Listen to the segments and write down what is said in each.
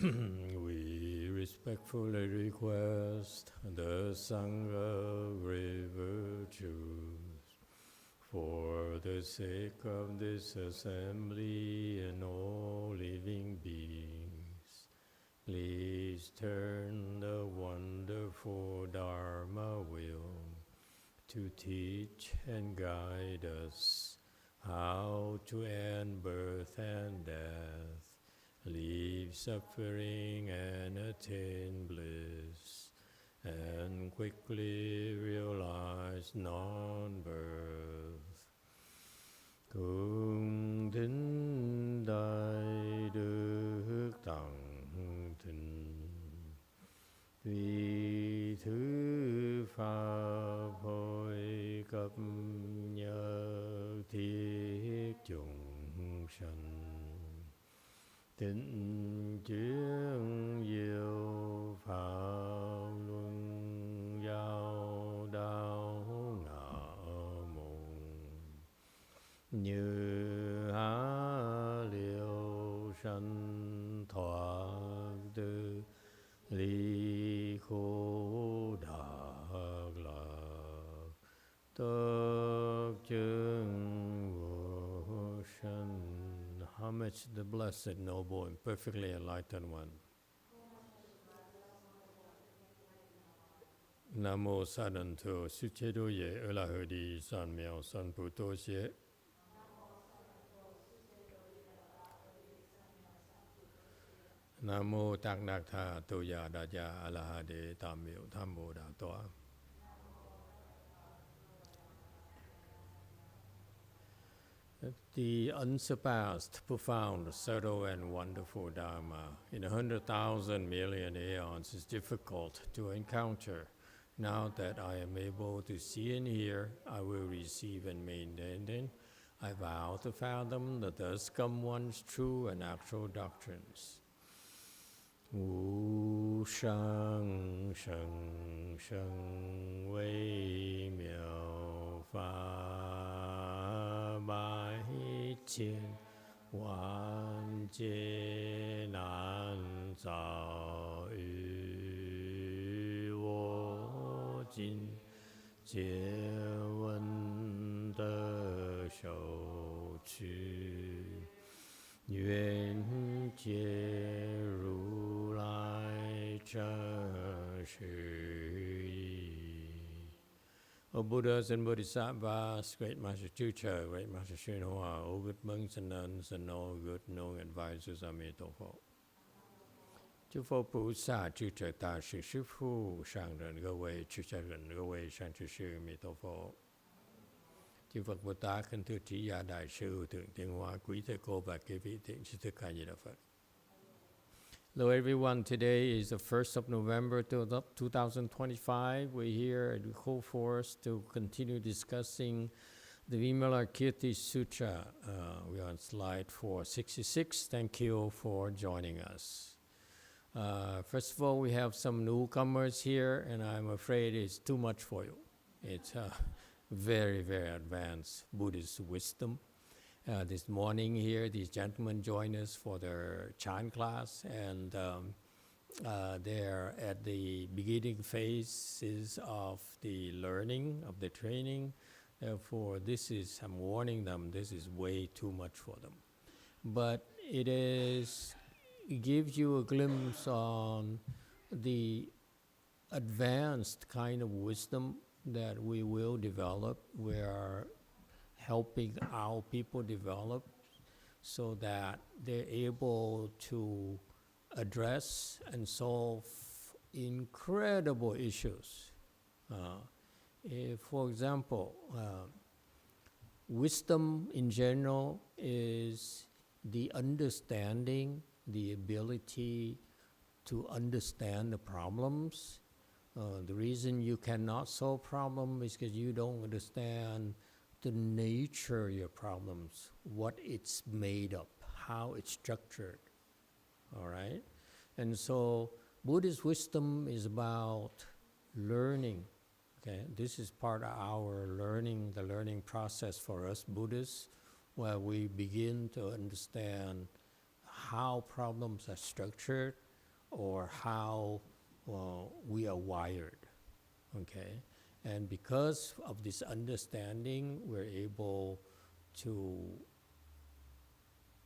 We respectfully request the Sangha of great virtues for the sake of this assembly and all living beings. Please turn the wonderful Dharma wheel to teach and guide us how to end birth and death, leave suffering and attain bliss, and quickly realize non-birth. Cung thính đại đức tặng thịnh, vì thứ pháp hội cập nhờ thiết chúng sanh. Tịnh chuyên diệu pháp luân giao đạo ngã môn, như há liễu sanh thoát tư ly khổ đạc lạc, tất chứng vô sanh. Homage to the Blessed, Noble, and Perfectly Enlightened One. Nam mô Sa Đần Thù Sư Chế Đô Ye Ơ La Hơ Đi San Miao San Pu Tô Xie. Nam mô Tạc Đạc Tha Tô Ya Đà Ya A La Ha Đế Tam Miệu Tham Mô Đà Tọa. The unsurpassed, profound, subtle, and wonderful Dharma in 100,000 million aeons is difficult to encounter. Now that I am able to see and hear, I will receive and maintain it. I vow to fathom the thus come one's true and actual doctrines. Wu shang sheng sheng wei miao fa bai qian wan jie nan zao yu wo jin jie wen de shou qu yuan jie ru lai zhen shi yi. O Buddhas and Bodhisattvas, Great Master Chucha, Great Master YongHua, all good monks and nuns, and all good knowing advisors, Emitofuo. 诸佛菩萨、智者大师、师父、上人各位、出家人各位、善知识、弥陀佛。Chư Phật Bồ Tát, kính thưa trí giả đại sư, thượng tiên hóa, quý thầy cô và quý vị thiện sư thích ca Di Đà Phật. Hello everyone, today is the 1st of November 2025. We're here at full force to continue discussing the Vimalakirti Sutra. We're on slide 466. Thank you for joining us. First of all, we have some newcomers here, and I'm afraid it's too much for you. It's very, very advanced Buddhist wisdom. This morning here, these gentlemen joined us for their chant class, and they're at the beginning phases of the learning, of the training. Therefore, I'm warning them, this is way too much for them. But it gives you a glimpse on the advanced kind of wisdom that we will develop. We are helping our people develop so that they're able to address and solve incredible issues. For example, wisdom in general is the understanding, the ability to understand the problems. The reason you cannot solve problems is because you don't understand the nature of your problems, what it's made of, how it's structured. All right? And so Buddhist wisdom is about learning. Okay? This is part of our learning, the learning process for us Buddhists, where we begin to understand how problems are structured, or how we are wired, okay? And because of this understanding, we're able to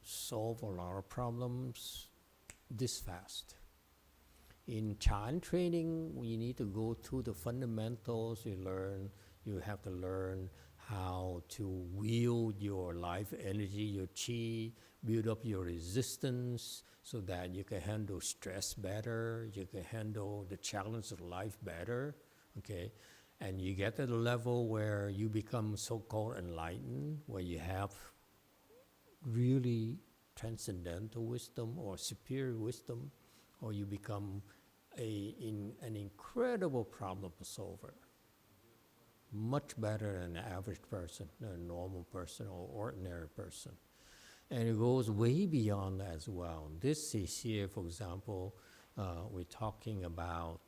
solve a lot of problems this fast. In Chan training, we need to go through the fundamentals. You have to learn how to wield your life energy, your chi, build up your resistance so that you can handle stress better, you can handle the challenge of life better, okay? And you get to the level where you become so-called enlightened, where you have really transcendental wisdom or superior wisdom, or you become an incredible problem solver. Much better than an average person, than a normal person or ordinary person. And it goes way beyond that as well. This is here, for example, we're talking about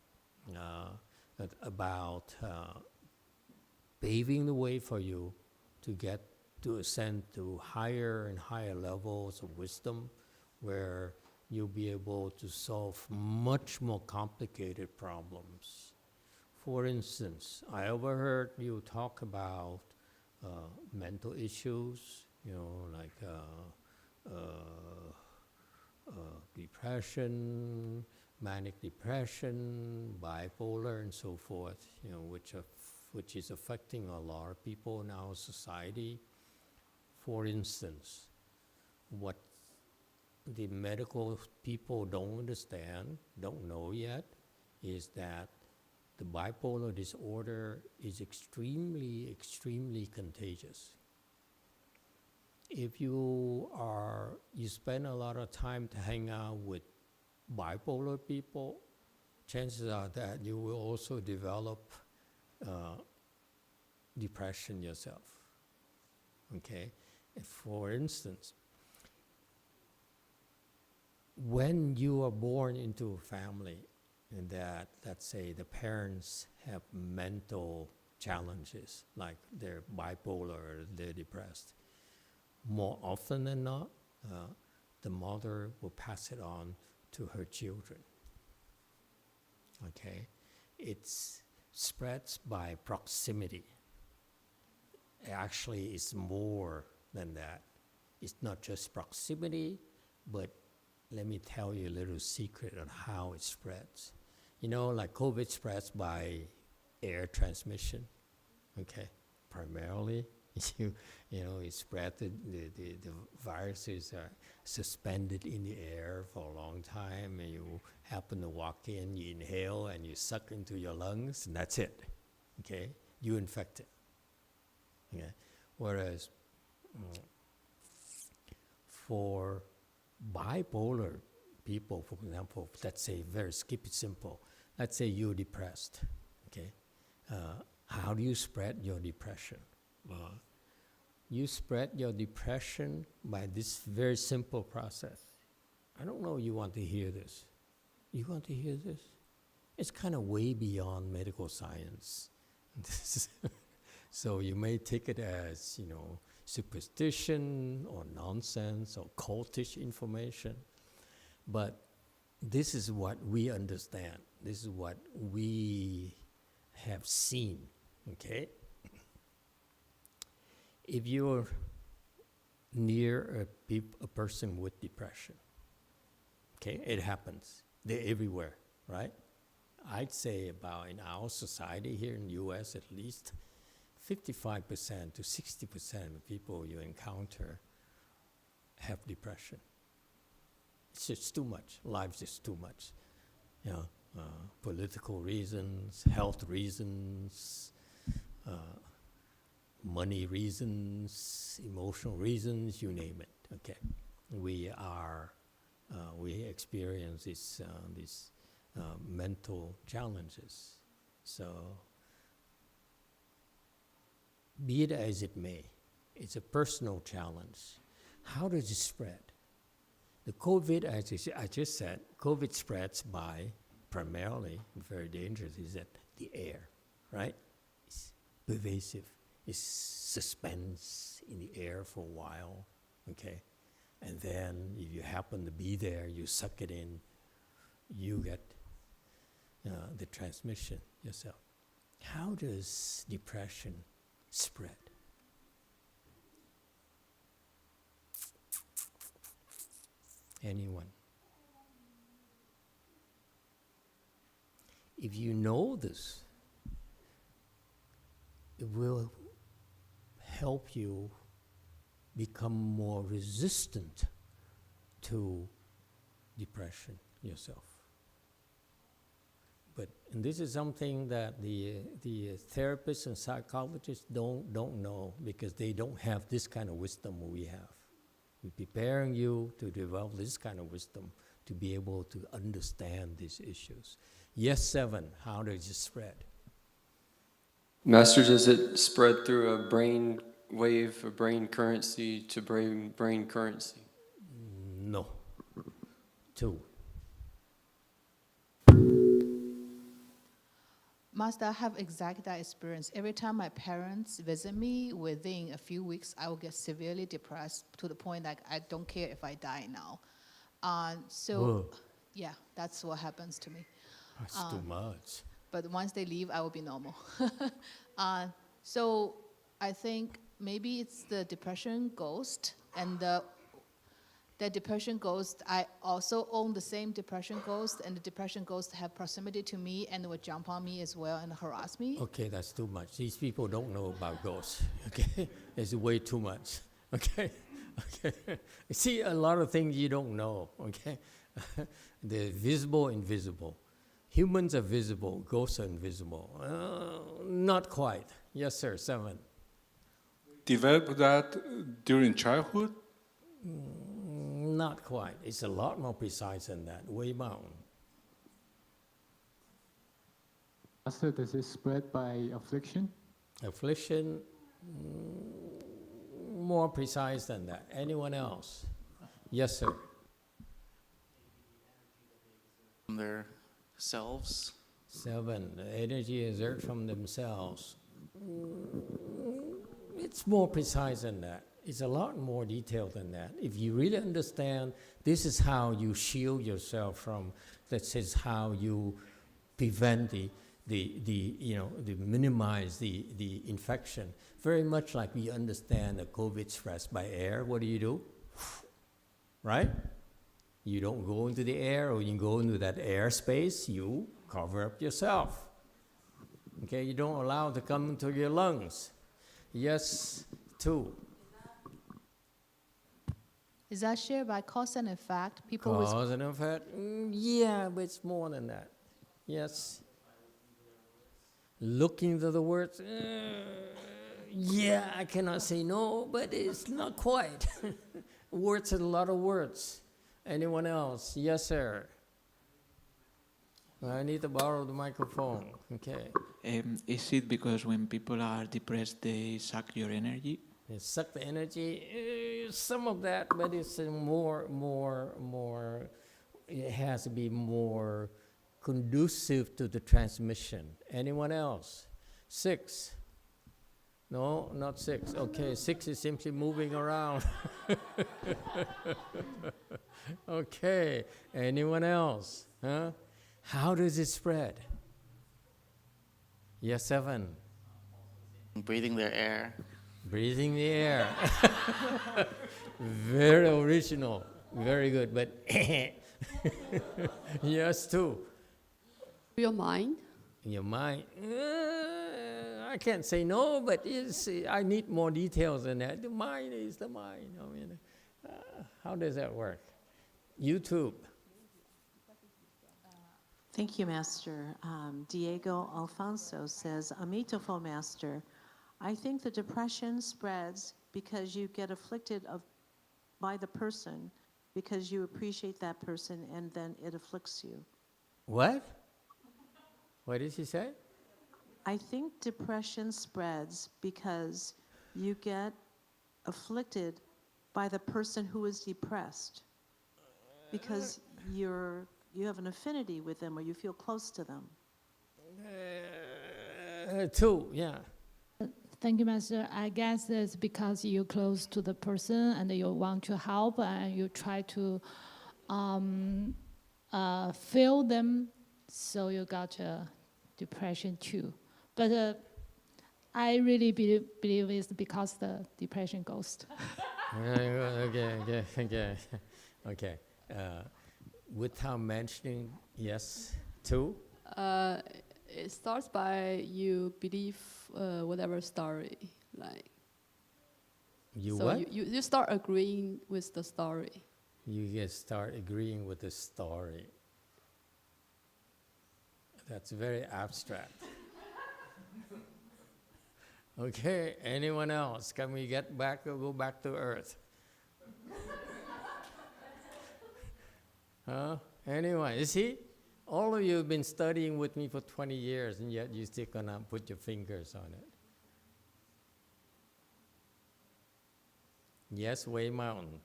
paving the way for you to get to ascend to higher and higher levels of wisdom, where you'll be able to solve much more complicated problems. For instance, I overheard you talk about mental issues, like depression, manic depression, bipolar, and so forth, which is affecting a lot of people in our society. For instance, what the medical people don't understand, don't know yet, is that the bipolar disorder is extremely, extremely contagious. If you spend a lot of time to hang out with bipolar people, chances are that you will also develop depression yourself, okay? And for instance, when you are born into a family and that, let's say, the parents have mental challenges, like they're bipolar or they're depressed, more often than not, the mother will pass it on to her children, okay? It spreads by proximity. Actually, it's more than that. It's not just proximity, but let me tell you a little secret on how it spreads. Like COVID spreads by air transmission, okay? Primarily, it spread, the viruses are suspended in the air for a long time, and you happen to walk in, you inhale, and you suck into your lungs, and that's it, okay? You infect it, okay? Whereas for bipolar people, for example, let's say, keep it simple. Let's say you're depressed, okay? How do you spread your depression? You spread your depression by this very simple process. I don't know you want to hear this. You want to hear this? It's kind of way beyond medical science. So you may take it as, superstition or nonsense or cultish information. But this is what we understand. This is what we have seen, okay? If you're near a person with depression, okay, it happens. They're everywhere, right? I'd say about in our society here in the US at least, 55% to 60% of people you encounter have depression. It's just too much. Life's just too much. Political reasons, health reasons, money reasons, emotional reasons, you name it. Okay, we experience these mental challenges. So, be it as it may, it's a personal challenge. How does it spread? The COVID, as I just said, COVID spreads by primarily, very dangerous, is that the air, right? It's pervasive. It suspends in the air for a while, okay? And then if you happen to be there, you suck it in, you get the transmission yourself. How does depression spread? Anyone? If you know this, it will help you become more resistant to depression yourself. And this is something that the therapists and psychologists don't know, because they don't have this kind of wisdom we have. We're preparing you to develop this kind of wisdom to be able to understand these issues. Yes, 7, how does it spread? Master, does it spread through a brain wave, a brain currency to brain currency? No. 2. Master, I have exactly that experience. Every time my parents visit me, within a few weeks, I will get severely depressed to the point that I don't care if I die now. Whoa. Yeah, that's what happens to me. That's too much. But once they leave, I will be normal. So I think maybe it's the depression ghost, and the depression ghost, I also own the same depression ghost, and the depression ghost have proximity to me and would jump on me as well and harass me. Okay, that's too much. These people don't know about ghosts. Okay, it's way too much. Okay, okay. See, a lot of things you don't know. Okay, the visible, invisible. Humans are visible. Ghosts are invisible. Not quite. Yes, sir. 7. Develop that during childhood? Not quite. It's a lot more precise than that. Way bound. Master, does it spread by affliction? Affliction, more precise than that. Anyone else? Yes, sir. From their selves. 7. The energy exert from themselves. It's more precise than that. It's a lot more detailed than that. If you really understand, this is how you shield yourself from, this is how you prevent minimize the infection. Very much like we understand the COVID spreads by air. What do? Right? You don't go into the air, or you go into that airspace, you cover up yourself. Okay, you don't allow it to come into your lungs. Yes, 2. Is that shared by cause and effect? Cause and effect? Yeah, but it's more than that. Yes. Looking to the words? Yeah, I cannot say no, but it's not quite. Words are a lot of words. Anyone else? Yes, sir. I need to borrow the microphone. Okay. Is it because when people are depressed, they suck your energy? They suck the energy. Some of that, but it's more. It has to be more conducive to the transmission. Anyone else? 6. No, not 6. Okay, 6 is simply moving around. Okay. Anyone else? Huh? How does it spread? Yes, 7. Breathing their air. Breathing the air. Very original. Very good. But yes, 2. Your mind? Your mind. I can't say no, but I need more details than that. The mind is the mind. I mean, how does that work? YouTube. Thank you, Master. Diego Alfonso says, Emitofuo, Master, I think the depression spreads because you get afflicted by the person, because you appreciate that person, and then it afflicts you. What? What did she say? I think depression spreads because you get afflicted by the person who is depressed, because you have an affinity with them, or you feel close to them. 2, yeah. Thank you, Master. I guess it's because you're close to the person and you want to help and you try to feel them, so you got depression too. But I really believe it's because the depression ghost. Okay. Without mentioning, yes, two? It starts by you believe whatever story, like. You So what? you start agreeing with the story. You just start agreeing with the story. That's very abstract. Okay, anyone else? Can we get back or go back to Earth? Huh? Anyone? You see, all of you have been studying with me for 20 years, and yet you still cannot put your fingers on it. Yes, Way Mountain.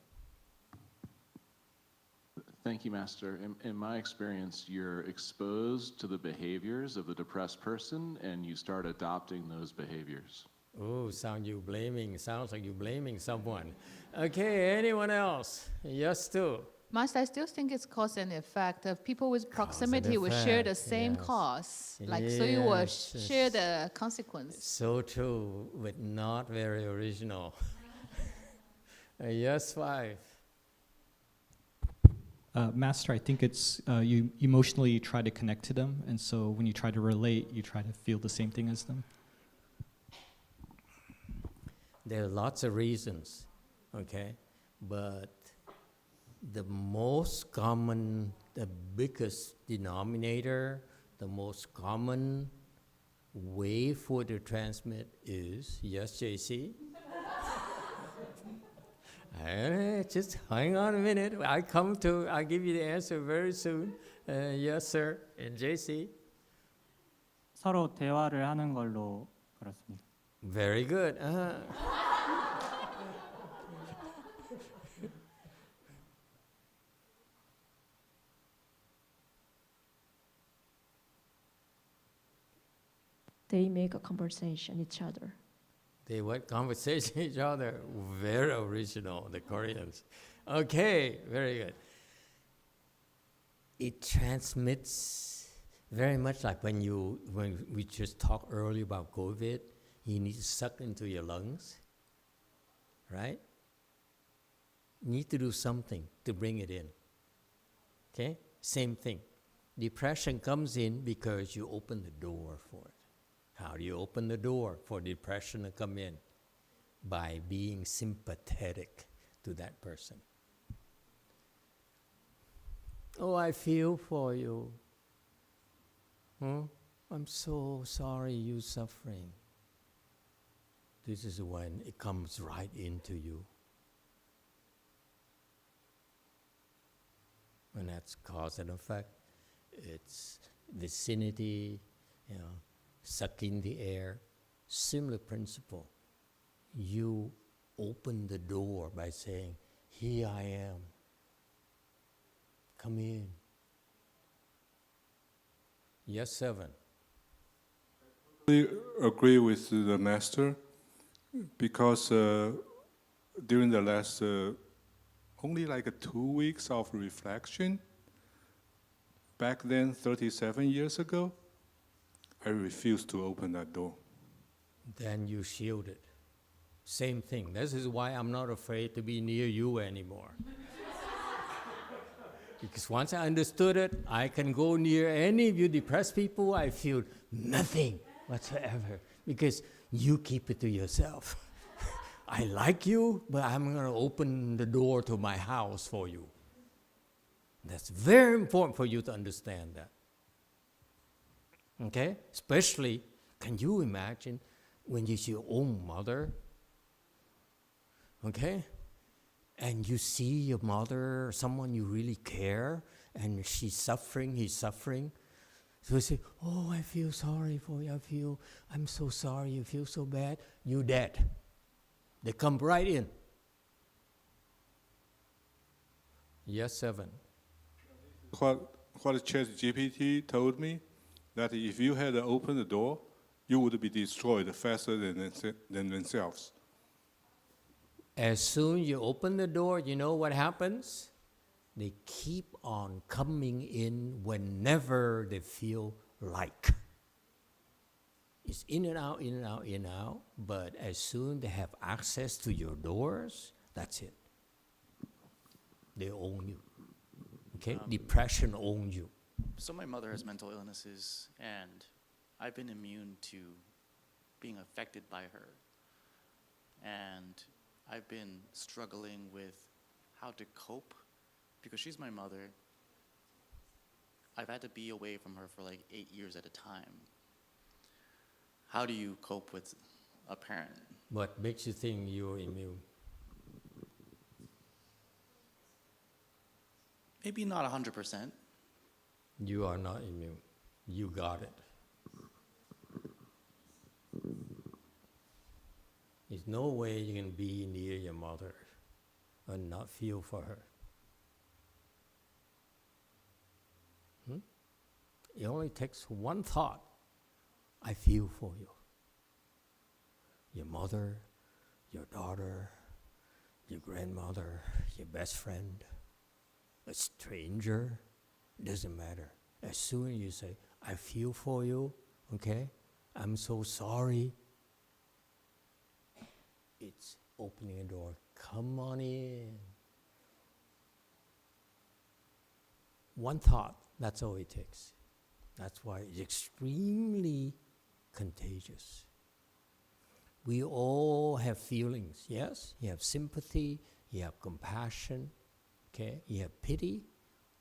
Thank you, Master. In my experience, you're exposed to the behaviors of the depressed person, and you start adopting those behaviors. Oh, sounds like you're blaming someone. Okay, anyone else? Yes, too. Master, I still think it's cause and effect. People with and proximity will share the effect, same yes. cause. Like, so you will Yes, share yes. the consequence. So true, but not very original. Yes, 5. Master, I think it's you emotionally try to connect to them, and so when you try to relate, you try to feel the same thing as them. There are lots of reasons, okay? But the most common, the biggest denominator, the most common way for to transmit is, yes, JC? Just hang on a minute. I'll give you the answer very soon. Yes, sir. And JC? 서로 대화를 하는 걸로 그렇습니다. Very good. They make a conversation each other. They what? Conversation each other. Very original, the Koreans. Okay, very good. It transmits very much like when we just talked earlier about COVID, you need to suck into your lungs, right? You need to do something to bring it in. Okay? Same thing. Depression comes in because you open the door for it. How do you open the door for depression to come in? By being sympathetic to that person. Oh, I feel for you. I'm so sorry you're suffering. This is when it comes right into you. And that's cause and effect. It's vicinity, sucking the air. Similar principle. You open the door by saying, here I am. Come in. Yes, 7. I agree with the master because during the last only like 2 weeks of reflection, back then 37 years ago, I refused to open that door. Then you shield it. Same thing. This is why I'm not afraid to be near you anymore. Because once I understood it, I can go near any of you depressed people, I feel nothing whatsoever. Because you keep it to yourself. I like you, but I'm going to open the door to my house for you. That's very important for you to understand that. Okay? Especially, can you imagine when you see your own mother? Okay? And you see your mother, someone you really care, and she's suffering, he's suffering. So you say, oh, I feel sorry for you. I'm so sorry, you feel so bad. You're dead. They come right in. Yes, 7. What ChatGPT told me, that if you had opened the door, you would be destroyed faster than themselves. As soon as you open the door, you know what happens? they keep on coming in whenever they feel like. It's in and out, in and out, in and out, but as soon they have access to your doors, that's it. They own you. Okay? Depression owns you. So my mother has mental illnesses, and I've been immune to being affected by her. And I've been struggling with how to cope, because she's my mother. I've had to be away from her for like 8 years at a time. How do you cope with a parent? What makes you think you're immune? Maybe not 100%. You are not immune. You got it. There's no way you can be near your mother and not feel for her. It only takes one thought. I feel for you. Your mother, your daughter, your grandmother, your best friend, a stranger, doesn't matter. As soon as you say, I feel for you, okay? I'm so sorry. It's opening a door. Come on in. One thought, that's all it takes. That's why it's extremely contagious. We all have feelings, yes? You have sympathy, you have compassion, okay? You have pity.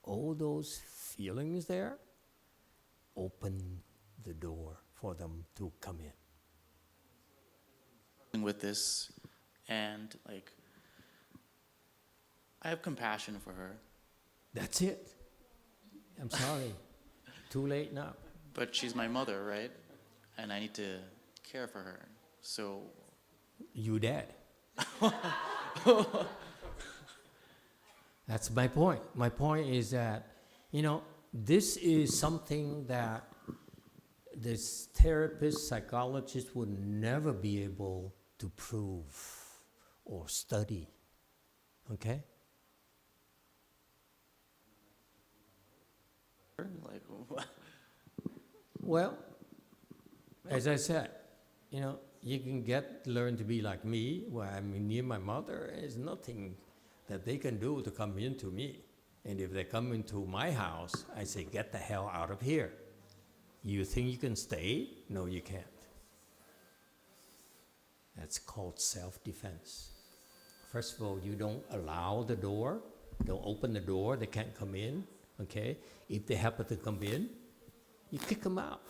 All those feelings there, open the door for them to come in. With this, and like, I have compassion for her. That's it. I'm sorry. Too late now. But she's my mother, right? And I need to care for her. So. You dead. That's my point. My point is that, this is something that this therapist, psychologist would never be able to prove or study. Okay? Like, well, as I said, you can learn to be like me, where I'm near my mother. There's nothing that they can do to come into me. And if they come into my house, I say, get the hell out of here. You think you can stay? No, you can't. That's called self-defense. First of all, you don't allow the door, don't open the door, they can't come in, okay? If they happen to come in, you kick them out.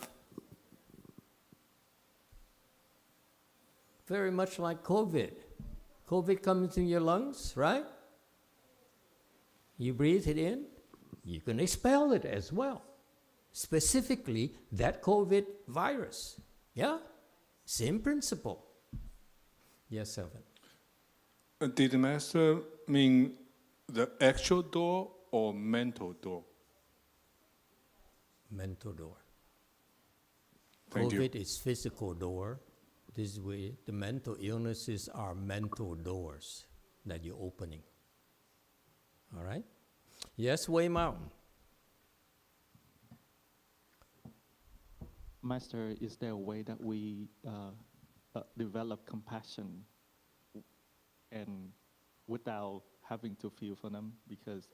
Very much like COVID. COVID comes in your lungs, right? You breathe it in, you can expel it as well. Specifically, that COVID virus. Yeah? Same principle. Yes, Selvin. Did the Master mean the actual door or mental door? Mental door. Thank you. COVID is physical door. This way, the mental illnesses are mental doors that you're opening. All right? Yes, Wei Mao. Master, is there a way that we develop compassion and without having to feel for them? Because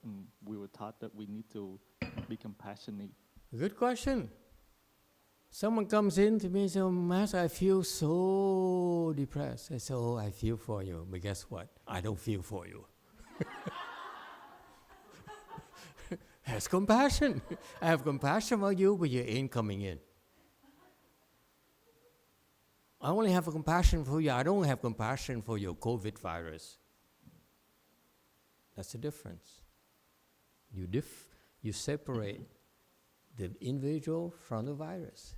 we were taught that we need to be compassionate. Good question. Someone comes in to me and says, oh, Master, I feel so depressed. I say, oh, I feel for you. But guess what? I don't feel for you. That's compassion. I have compassion for you, but you ain't coming in. I only have compassion for you. I don't have compassion for your COVID virus. That's the difference. You separate the individual from the virus.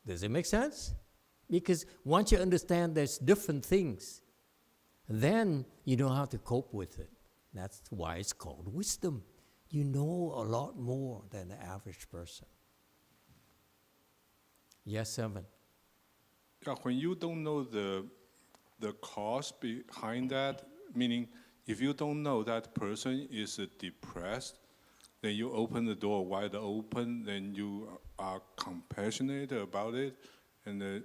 Does it make sense? Because once you understand there's different things, then you know how to cope with it. That's why it's called wisdom. You know a lot more than the average person. Yes, Seven. Yeah, when you don't know the cause behind that, meaning If you don't know that person is depressed, then you open the door wide open, then you are compassionate about it, and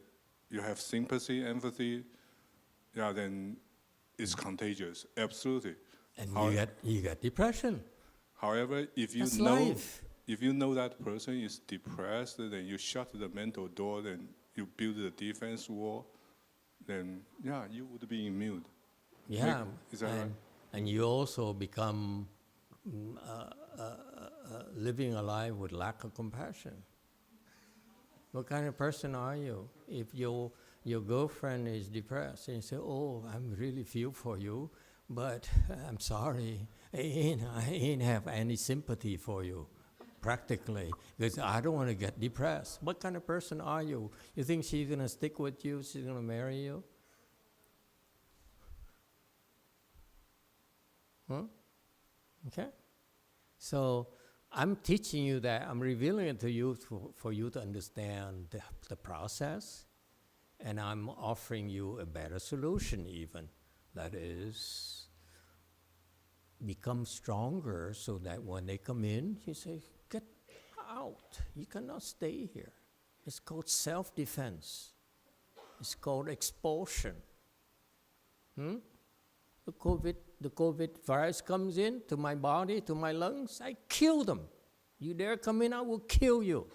you have sympathy, empathy, yeah, then it's contagious, absolutely. And you get depression. However, if you That's know life. if you know that person is depressed, then you shut the mental door, then you build the defense wall, then yeah, you would be immune. Yeah, Is that right? and you also become living a life with lack of compassion. What kind of person are you? If your girlfriend is depressed and you say, "Oh, I really feel for you, but I'm sorry, I ain't have any sympathy for you, practically, because I don't want to get depressed." What kind of person are you? You think she's gonna stick with you? She's gonna marry you? Huh? Okay? So I'm teaching you that, I'm revealing it to you for you to understand the process, and I'm offering you a better solution even. That is, become stronger so that when they come in, you say, "Get out, you cannot stay here." It's called self-defense. It's called expulsion. The COVID virus comes in to my body, to my lungs, I kill them. You dare come in, I will kill you.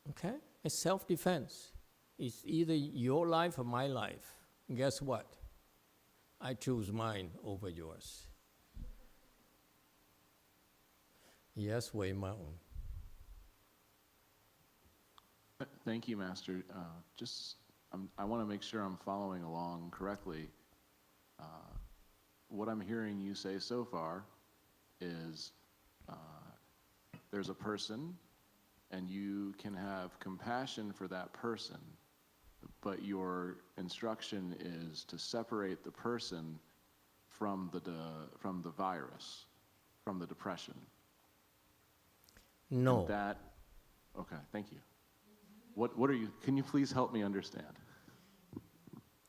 Okay? It's self-defense. It's either your life or my life. And guess what? I choose mine over yours. Yes, Wei Mountain. Thank you, Master. I want to make sure I'm following along correctly. What I'm hearing you say so far is there's a person, and you can have compassion for that person, but your instruction is to separate the person from the virus, from the depression. No. And okay, thank you. What are you? Can you please help me understand?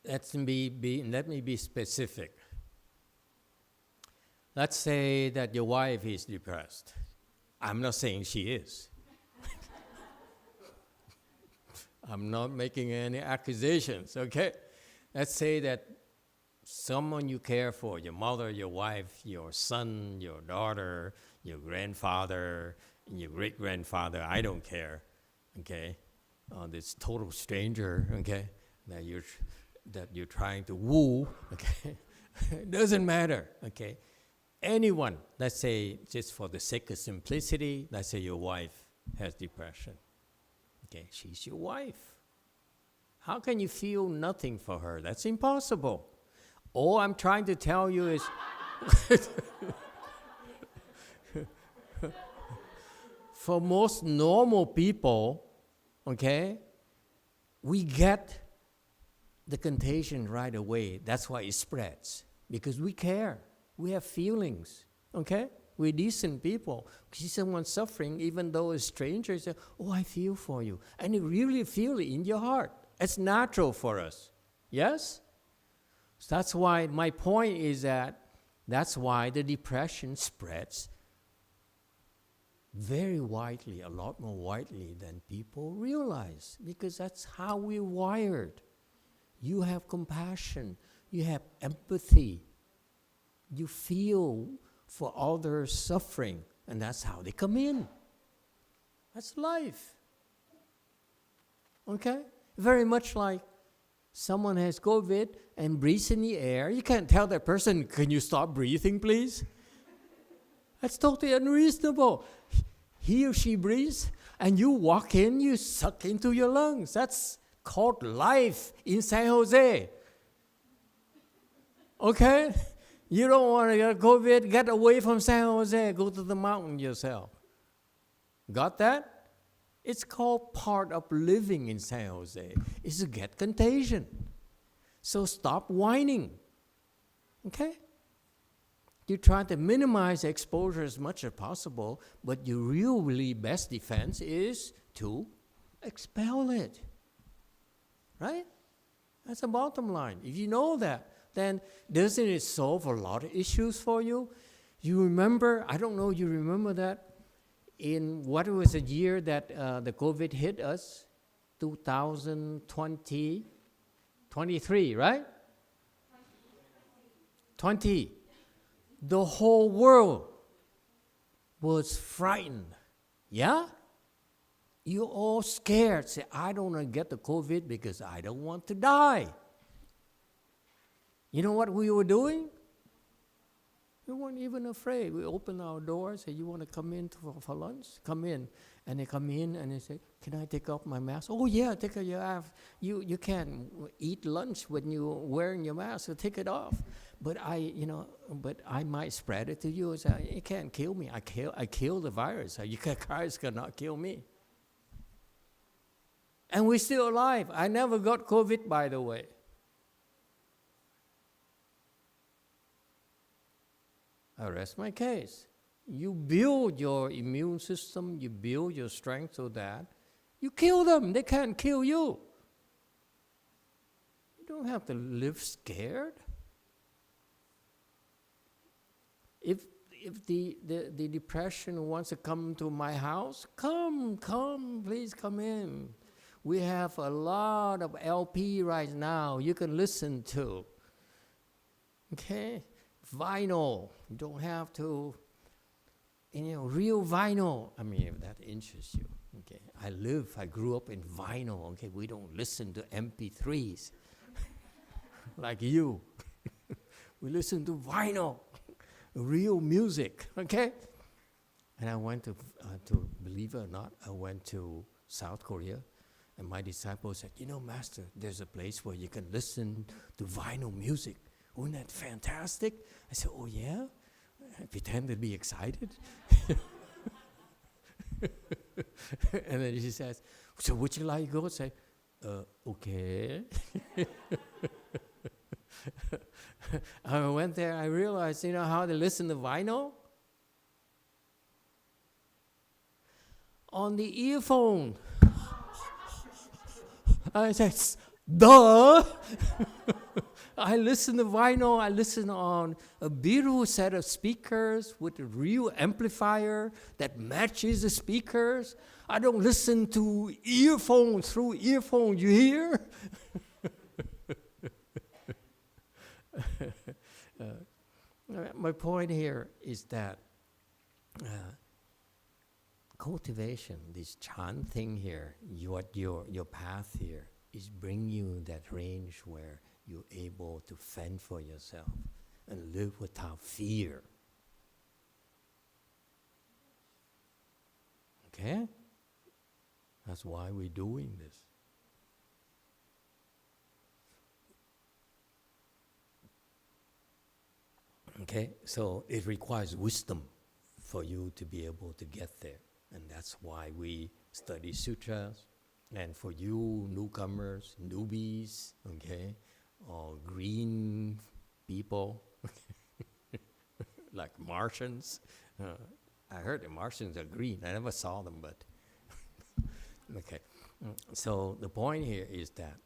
Let me be specific. Let's say that your wife is depressed. I'm not saying she is. I'm not making any accusations, okay? Let's say that someone you care for, your mother, your wife, your son, your daughter, your grandfather, your great-grandfather, I don't care, okay? This total stranger, okay, that you're trying to woo, okay? It doesn't matter, okay? Anyone, let's say, just for the sake of simplicity, let's say your wife has depression. Okay, she's your wife. How can you feel nothing for her? That's impossible. All I'm trying to tell you is for most normal people, okay, we get the contagion right away. That's why it spreads, because we care. We have feelings, okay? We're decent people. See someone suffering, even though a stranger, say, "Oh, I feel for you." And you really feel it in your heart. It's natural for us, yes? So that's why my point is that's why the depression spreads very widely, a lot more widely than people realize, because that's how we're wired. You have compassion, you have empathy, you feel for others' suffering, and that's how they come in. That's life. Okay? Very much like someone has COVID and breathes in the air. You can't tell that person, "Can you stop breathing, please?" That's totally unreasonable. He or she breathes, and you walk in, you suck into your lungs. That's called life in San Jose. Okay? You don't want to get COVID, get away from San Jose, go to the mountain yourself. Got that? It's called part of living in San Jose, is to get contagion. So stop whining, okay? You try to minimize exposure as much as possible, but your really best defense is to expel it, right? That's the bottom line. If you know that, then doesn't it solve a lot of issues for you? You remember, I don't know, you remember that in what was the year that the COVID hit us? 2020, 23, right? 20. The whole world was frightened. Yeah? You're all scared. Say, I don't want to get the COVID because I don't want to die. You know what we were doing? We weren't even afraid. We opened our doors, say, you want to come in for lunch? Come in. And they come in and they say, can I take off my mask? Oh yeah, take it off. You can eat lunch when you're wearing your mask, so take it off. But I might spread it to you. So it can't kill me. I kill the virus. Virus cannot kill me. And we're still alive. I never got COVID, by the way. I rest my case. You build your immune system, you build your strength so that you kill them. They can't kill you. You don't have to live scared. If the depression wants to come to my house, come, please come in. We have a lot of LP right now you can listen to. Okay? Vinyl. You don't have to, real vinyl. I mean, if that interests you. Okay? I grew up in vinyl. Okay? We don't listen to MP3s like you. We listen to vinyl, real music. Okay? And I went to believe it or not, I went to South Korea. And my disciples said, Master, there's a place where you can listen to vinyl music. Isn't that fantastic? I said, oh yeah? I pretend to be excited. And then she says, so would you like to go? I say, okay. I went there, I realized, how they listen to vinyl? On the earphone. I said, duh! I listen to vinyl, I listen on a beautiful set of speakers with a real amplifier that matches the speakers. I don't listen to earphones through earphones, you hear? My point here is that cultivation, this Chan thing here, your path here, is bring you that range where you're able to fend for yourself and live without fear. Okay? That's why we're doing this. Okay? So it requires wisdom for you to be able to get there. And that's why we study sutras. And for you newcomers, newbies, okay, or green people, like Martians. I heard the Martians are green. I never saw them, but okay. So the point here is that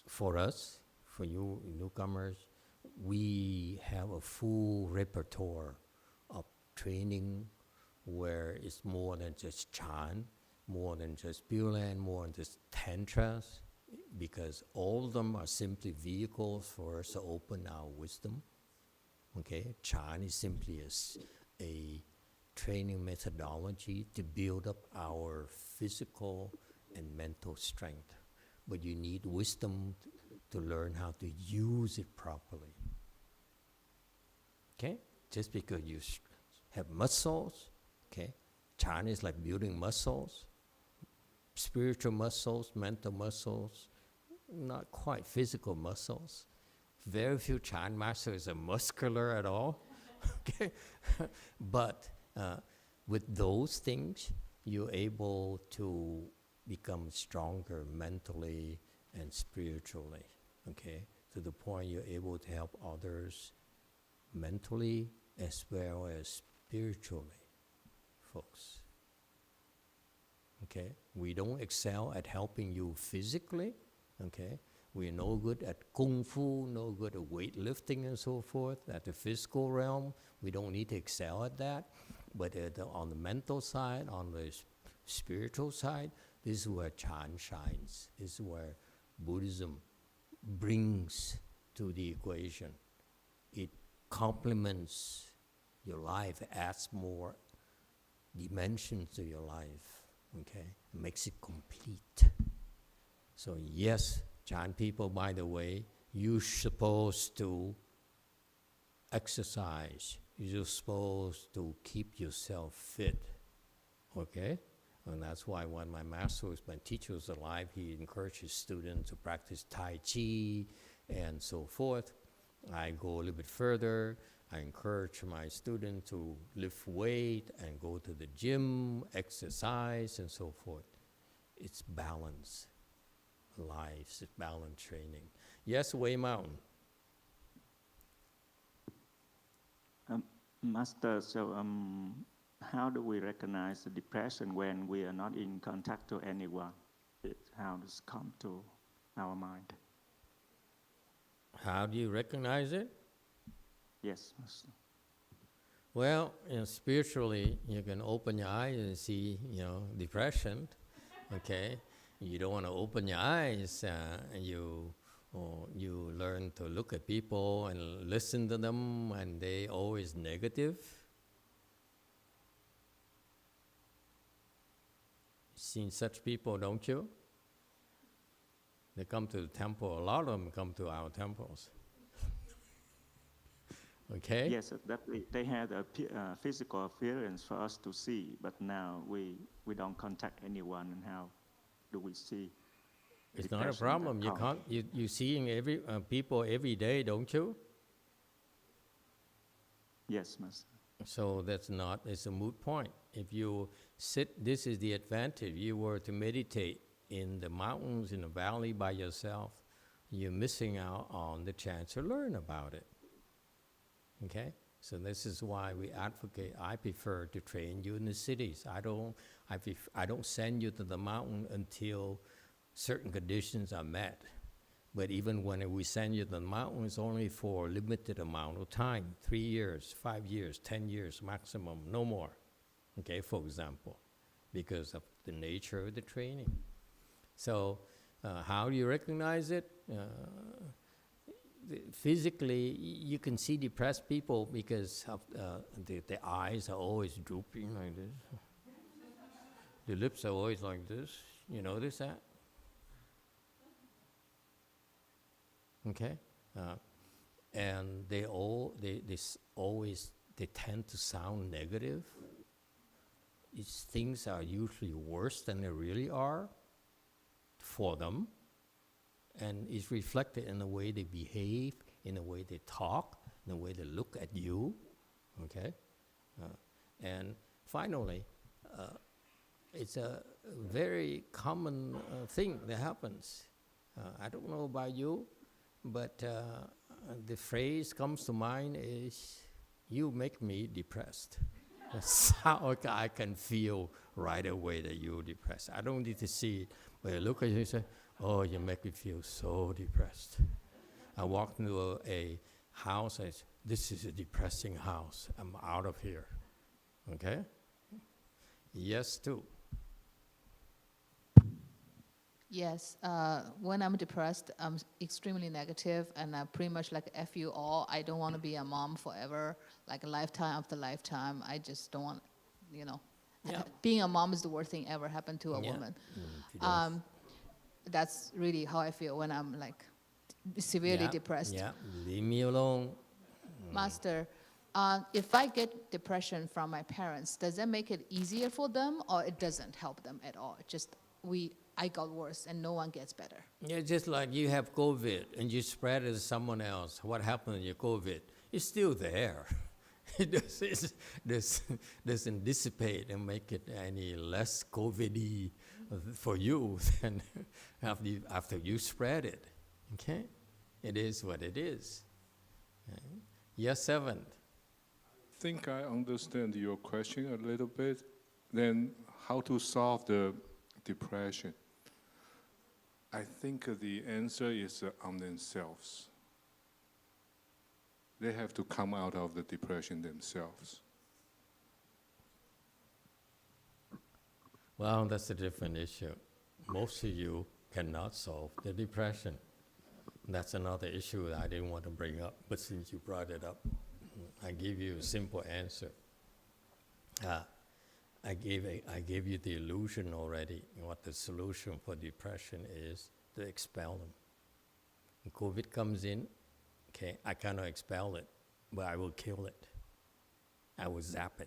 for us, for you newcomers, we have a full repertoire of training where it's more than just Chan, more than just Pure Land, more than just Tantras, because all of them are simply vehicles for us to open our wisdom. Okay, Chan is simply a training methodology to build up our physical and mental strength. But you need wisdom to learn how to use it properly. Okay, just because you have muscles, okay, Chan is like building muscles, spiritual muscles, mental muscles, not quite physical muscles. Very few Chan masters are muscular at all. Okay, but with those things, you're able to become stronger mentally and spiritually. Okay, to the point you're able to help others mentally as well as spiritually, folks. Okay, we don't excel at helping you physically. Okay, we're no good at kung fu, no good at weightlifting and so forth. At the physical realm, we don't need to excel at that. But on the mental side, on the spiritual side, this is where Chan shines. This is where Buddhism brings to the equation. It complements your life, adds more dimensions to your life, okay? It makes it complete. So yes, Chan people, by the way, you're supposed to exercise. You're supposed to keep yourself fit, okay? And that's why when my master, my teacher was alive, he encouraged his students to practice Tai Chi and so forth. I go a little bit further. I encourage my students to lift weight and go to the gym, exercise, and so forth. It's balance. Life, it's balance training. Yes, Wei Mountain. Master, so how do we recognize the depression when we are not in contact to anyone? How does it come to our mind? How do you recognize it? Yes, Master. Well, spiritually, you can open your eyes and see, depression. Okay, you don't want to open your eyes. You learn to look at people and listen to them, and they always negative. Seen such people, don't you? They come to the temple. A lot of them come to our temples. Okay? Yes, definitely. They had a physical appearance for us to see, but now we don't contact anyone, and how do we see? It's not a problem. You can't. You seeing every people every day, don't you? Yes, Master. So that's not. It's a moot point. If you sit, this is the advantage. You were to meditate in the mountains, in the valley by yourself, you're missing out on the chance to learn about it. Okay? So this is why we advocate, I prefer to train you in the cities. I don't send you to the mountain until certain conditions are met. But even when we send you to the mountain, it's only for a limited amount of time, 3 years, 5 years, 10 years maximum, no more. Okay, for example, because of the nature of the training. So how do you recognize it? Physically, you can see depressed people because of the eyes are always drooping like this. The lips are always like this. You notice that? Okay? And they tend to sound negative. Things are usually worse than they really are for them. And it's reflected in the way they behave, in the way they talk, in the way they look at you, okay? And finally, it's a very common thing that happens. I don't know about you, but the phrase comes to mind is, you make me depressed. That's how I can feel right away that you're depressed. I don't need to see it, but I look at you and say, oh, you make me feel so depressed. I walked into a house, I said, this is a depressing house. I'm out of here. Okay? Yes, too. Yes, when I'm depressed, I'm extremely negative, and I pretty much like F you all. I don't want to be a mom forever, like a lifetime after lifetime. I just don't want, Yeah. Being a mom is the worst thing ever happened to a woman. That's really how I feel when I'm like severely depressed. Yeah, leave me alone. Master, if I get depression from my parents, does that make it easier for them, or it doesn't help them at all? Just I got worse and no one gets better. Yeah, just like you have COVID and you spread it to someone else. What happened to your COVID? It's still there. It doesn't dissipate and make it any less COVID-y for you than after you spread it. Okay? It is what it is. Okay? Yes, 7th. I think I understand your question a little bit. Then how to solve the depression? I think the answer is on themselves. They have to come out of the depression themselves. Well, that's a different issue. Most of you cannot solve the depression. That's another issue that I didn't want to bring up, but since you brought it up, I give you a simple answer. I gave you the illusion already, what the solution for depression is, to expel them. When COVID comes in, okay, I cannot expel it, but I will kill it. I will zap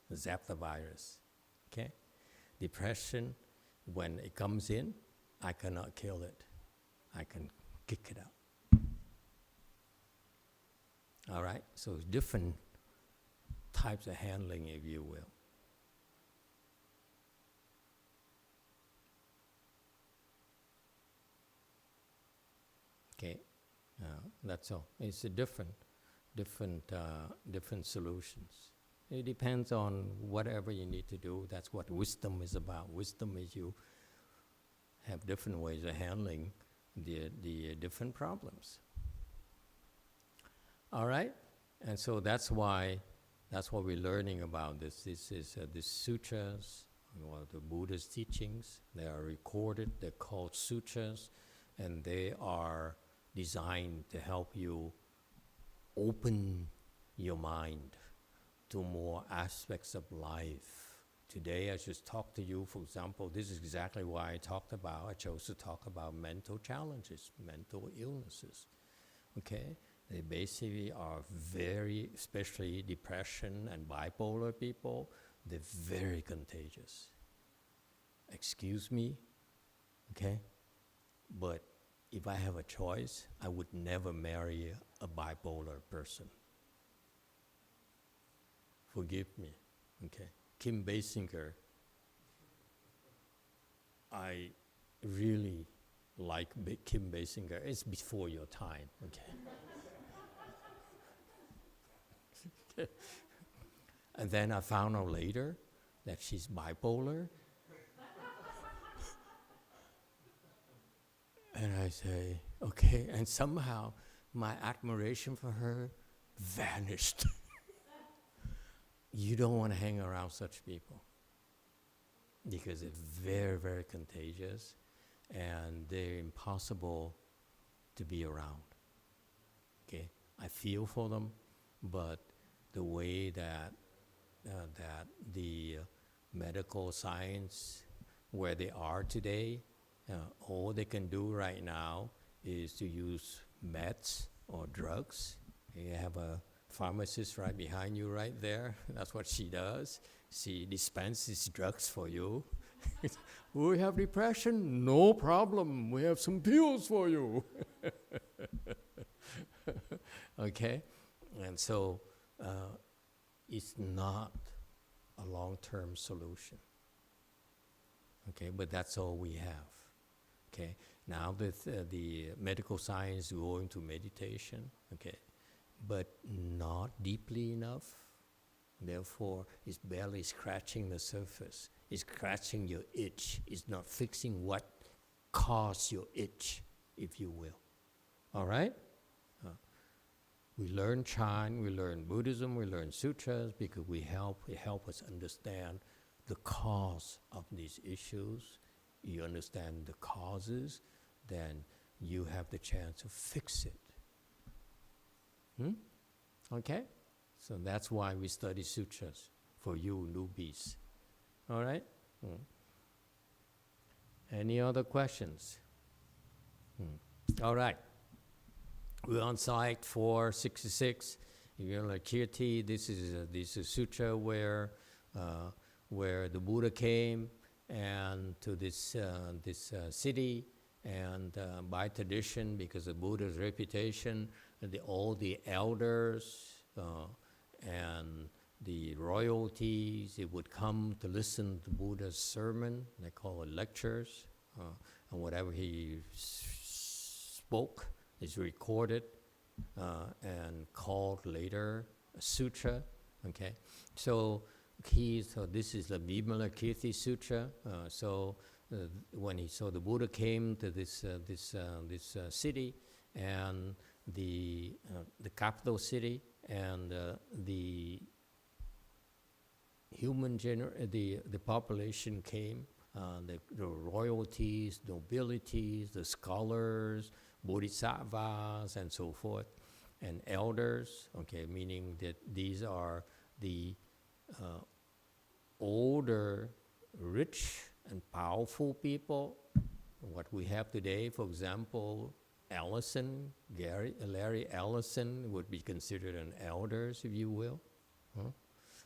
the virus, okay? Depression, when it comes in, I cannot kill it. I can kick it out. All right, so different types of handling, if you will. Okay, that's all. It's a different solutions. It depends on whatever you need to do. That's what wisdom is about. Wisdom is you have different ways of handling the different problems. All right, and so that's what we're learning about this. This is the sutras, the Buddha's teachings. They are recorded. They're called sutras, and they are designed to help you open your mind to more aspects of life. Today, I just talked to you, for example, this is exactly why I chose to talk about mental challenges, mental illnesses, okay? They basically are very, especially depression and bipolar people, they're very contagious. Excuse me, okay? But if I have a choice, I would never marry a bipolar person. Forgive me, okay? Kim Basinger, I really like Kim Basinger. It's before your time, okay? And then I found out later that she's bipolar. And I say, okay, and somehow my admiration for her vanished. You don't want to hang around such people because it's very, very contagious and they're impossible to be around. Okay, I feel for them, but the way that the medical science, where they are today, all they can do right now is to use meds or drugs. You have a pharmacist right behind you right there. That's what she does. She dispenses drugs for you. We have depression? No problem. We have some pills for you. Okay? And so it's not a long-term solution. Okay, but that's all we have. Okay, now that the medical science is going to meditation, okay, but not deeply enough. Therefore, it's barely scratching the surface. It's scratching your itch. It's not fixing what caused your itch, if you will. All right? We learn Chan, we learn Buddhism, we learn sutras because it help us understand the cause of these issues. You understand the causes, then you have the chance to fix it. Okay? So that's why we study sutras, for you newbies. All right? Any other questions? All right. We're on slide 466. Vimalakirti, this is a sutra where the Buddha came and to this city, and by tradition, because of Buddha's reputation, all the elders and the royalties, it would come to listen to Buddha's sermon. They call it lectures, and whatever he spoke is recorded and called later a sutra. Okay, so so this is the Vimalakirti Sutra. When he saw the Buddha came to this city, and the capital city, and the the population came, the royalties, nobilities, the scholars, bodhisattvas, and so forth, and elders. Okay, meaning that these are the older, rich, and powerful people. What we have today, for example, Larry Ellison would be considered an elders, if you will.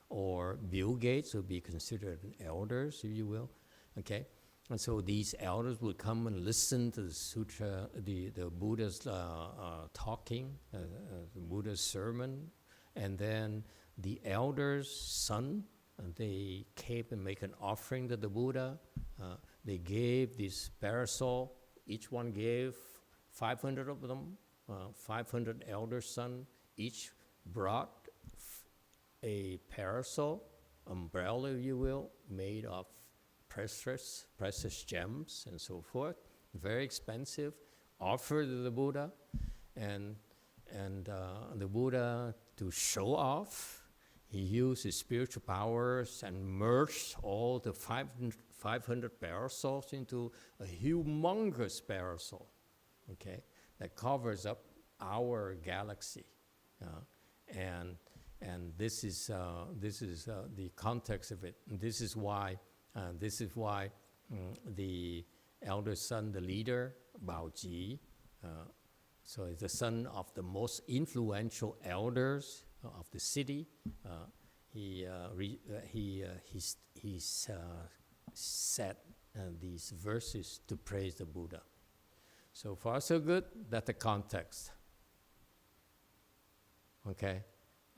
Or Bill Gates would be considered an elders, if you will. Okay? And so these elders would come and listen to the sutra, the Buddha's talking, the Buddha's sermon, and then the elders' son, they came and make an offering to the Buddha. They gave this parasol. Each one gave 500 of them, 500 elder son. Each brought a parasol, umbrella, if you will, made of precious gems and so forth. Very expensive. Offered to the Buddha, and the Buddha, to show off, he used his spiritual powers and merged all the 500 parasols into a humongous parasol, okay, that covers up our galaxy, and this is the context of it. And this is why the elder son, the leader, Bao Ji, so he's the son of the most influential elders of the city. He said these verses to praise the Buddha. So far, so good. That's the context. Okay?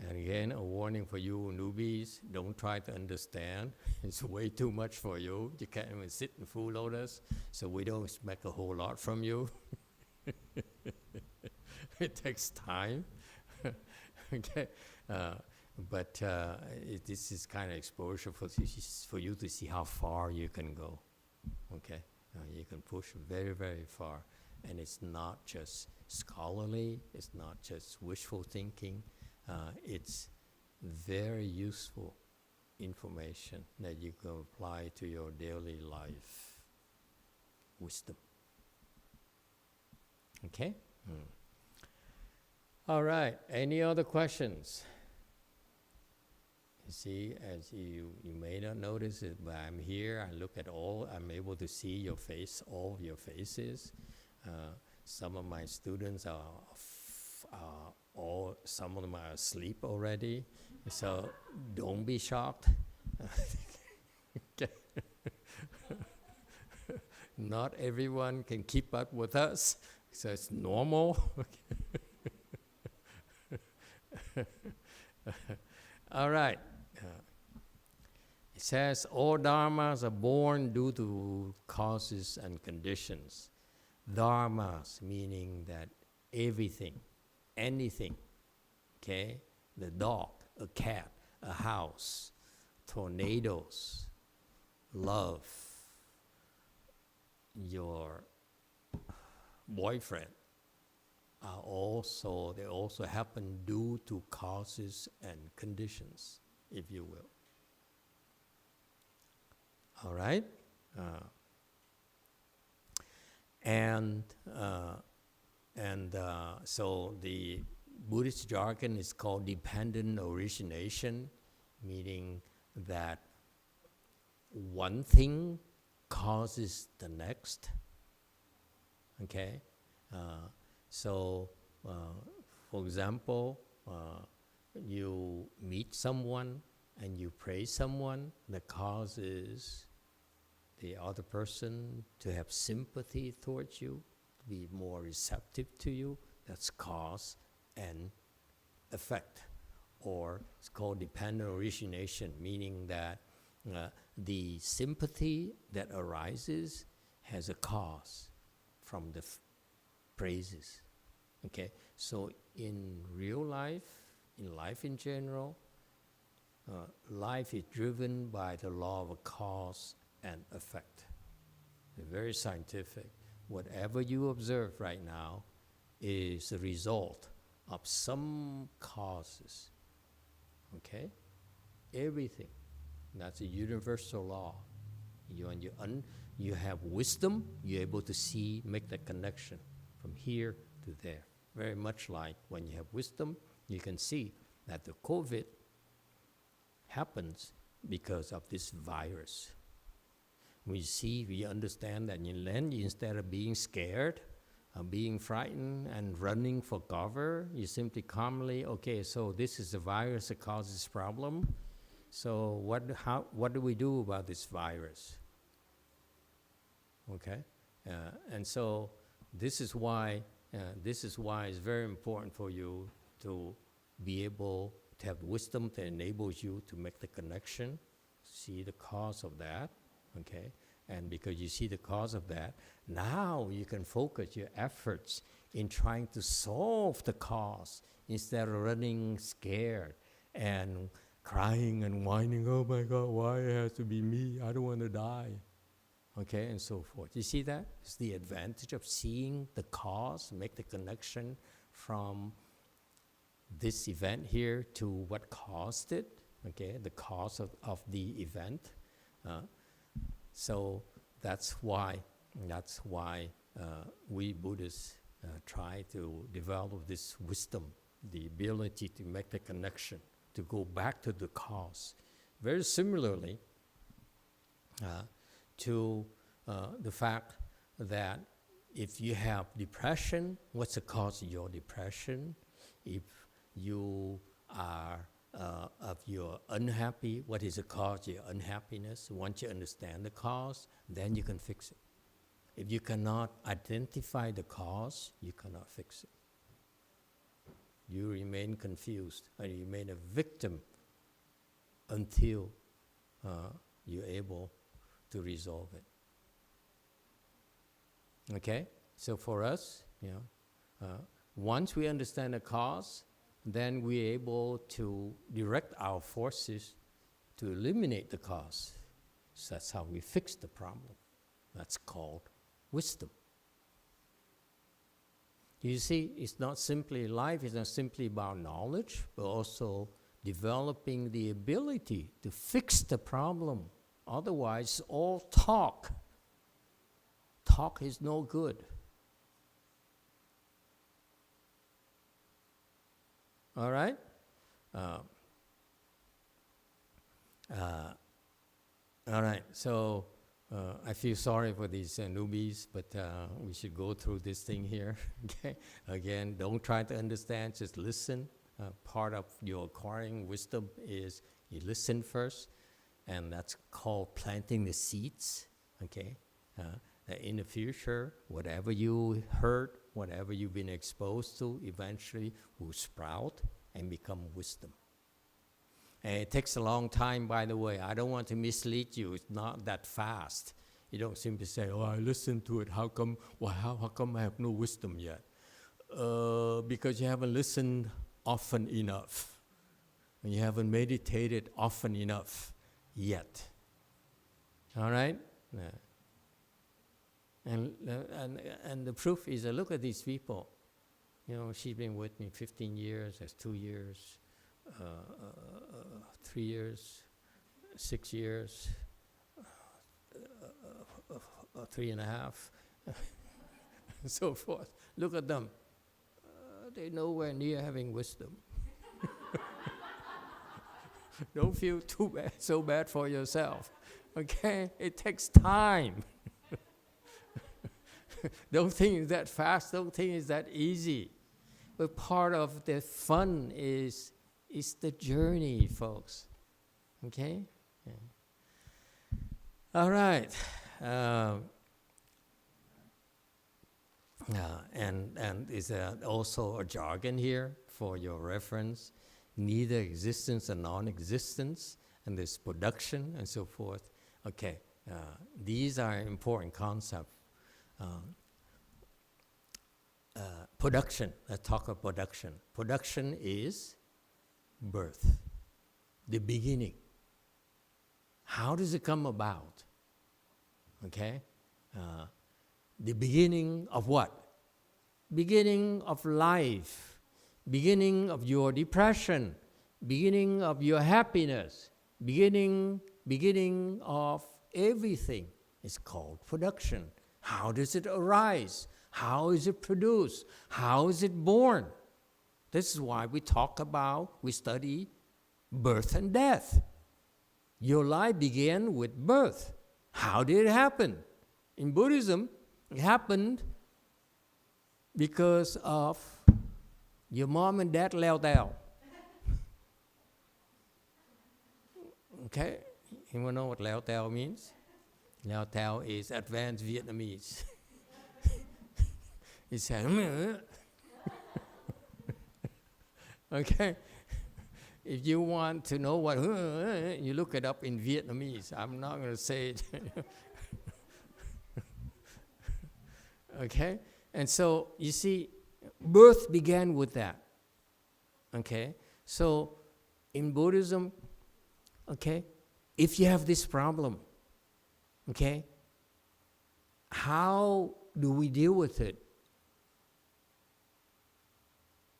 And again, a warning for you newbies, don't try to understand. It's way too much for you. You can't even sit in full lotus, so we don't expect a whole lot from you. It takes time. Okay? This is kind of exposure for you to see how far you can go. Okay? You can push very, very far. And it's not just scholarly, it's not just wishful thinking. It's very useful information that you can apply to your daily life wisdom. Okay? All right. Any other questions? You see, as you may not notice it, but I'm here. I look at I'm able to see your face, all of your faces. Some of my students some of them are asleep already, so don't be shocked. Not everyone can keep up with us, so it's normal. All right. It says, all dharmas are born due to causes and conditions. Dharmas, meaning that everything, anything, okay? The dog, a cat, a house, tornadoes, love, your boyfriend, they also happen due to causes and conditions, if you will. All right? So the Buddhist jargon is called dependent origination, meaning that one thing causes the next. Okay? For example, you meet someone and you praise someone that causes the other person to have sympathy towards you, to be more receptive to you. That's cause and effect. Or it's called dependent origination, meaning that the sympathy that arises has a cause from the praises. Okay, so in real life, in life in general, life is driven by the law of cause and effect. It's very scientific. Whatever you observe right now is the result of some causes. Okay? Everything. That's a universal law. When you have wisdom, you're able to see, make the connection from here to there. Very much like when you have wisdom, you can see that the COVID happens because of this virus. We understand that instead of being scared, being frightened and running for cover, you simply calmly, okay, so this is the virus that causes this problem. So what do we do about this virus? Okay, and so this is why it's very important for you to be able to have wisdom that enables you to make the connection, see the cause of that. Okay, and because you see the cause of that, now you can focus your efforts in trying to solve the cause instead of running scared and crying and whining, oh my God, why it has to be me? I don't want to die. Okay, and so forth. You see that? It's the advantage of seeing the cause, make the connection from this event here to what caused it, okay, the cause of the event. So that's why we Buddhists try to develop this wisdom, the ability to make the connection, to go back to the cause. Very similarly to the fact that if you have depression, what's the cause of your depression? If you are if you're unhappy, what is the cause of your unhappiness? Once you understand the cause, then you can fix it. If you cannot identify the cause, you cannot fix it. You remain confused and you remain a victim until you're able to resolve it. Okay? So for us, once we understand the cause, then we're able to direct our forces to eliminate the cause. So that's how we fix the problem. That's called wisdom. You see, it's not simply life, is not simply about knowledge, but also developing the ability to fix the problem. Otherwise, all talk. Talk is no good. All right? All right, so I feel sorry for these newbies, but we should go through this thing here. Okay? Again, don't try to understand, just listen. Part of your acquiring wisdom is you listen first, and that's called planting the seeds. Okay? That in the future, whatever you heard, whatever you've been exposed to, eventually will sprout and become wisdom. And it takes a long time, by the way. I don't want to mislead you. It's not that fast. You don't simply say, oh, I listened to it. How come I have no wisdom yet? Because you haven't listened often enough. And you haven't meditated often enough yet. All right? Yeah. And the proof is, look at these people. She's been with me 15 years, that's 2 years, 3 years, 6 years, 3.5, and so forth. Look at them. They're nowhere near having wisdom. Don't feel so bad for yourself. Okay? It takes time. Don't think it's that fast, don't think it's that easy. But part of the fun is the journey, folks. Okay? Yeah. All right. And is also a jargon here for your reference. Neither existence or non-existence, and there's production and so forth. Okay, these are important concepts. Production, let's talk about production. Production is birth. the beginning. How does it come about? Okay? The beginning of what? Beginning of life, beginning of your depression, beginning of your happiness, beginning of everything is called production. How does it arise? How is it produced? How is it born? This is why we study birth and death. Your life began with birth. How did it happen? In Buddhism, it happened because of your mom and dad leo tao. Okay? Anyone know what leo tao means? Leo tao is advanced Vietnamese. It says, okay? If you want to know what, you look it up in Vietnamese. I'm not going to say it. Okay? And so, you see, birth began with that. Okay? So, in Buddhism, okay, if you have this problem, okay, how do we deal with it?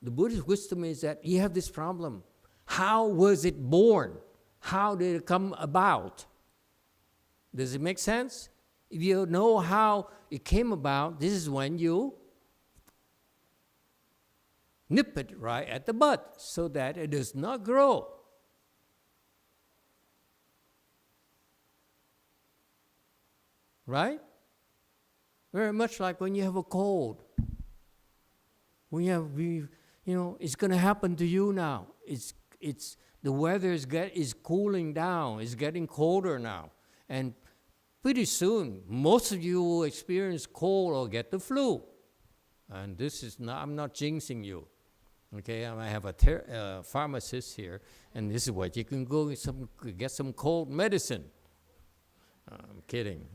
The Buddhist wisdom is that you have this problem. How was it born? How did it come about? Does it make sense? If you know how it came about, this is when you nip it right at the bud so that it does not grow. Right? Very much like when you have a cold. It's going to happen to you now. The weather is cooling down. It's getting colder now. And pretty soon, most of you will experience cold or get the flu. And this is not, I'm not jinxing you. Okay, I have a pharmacist here, and this is what you can go get some cold medicine. I'm kidding.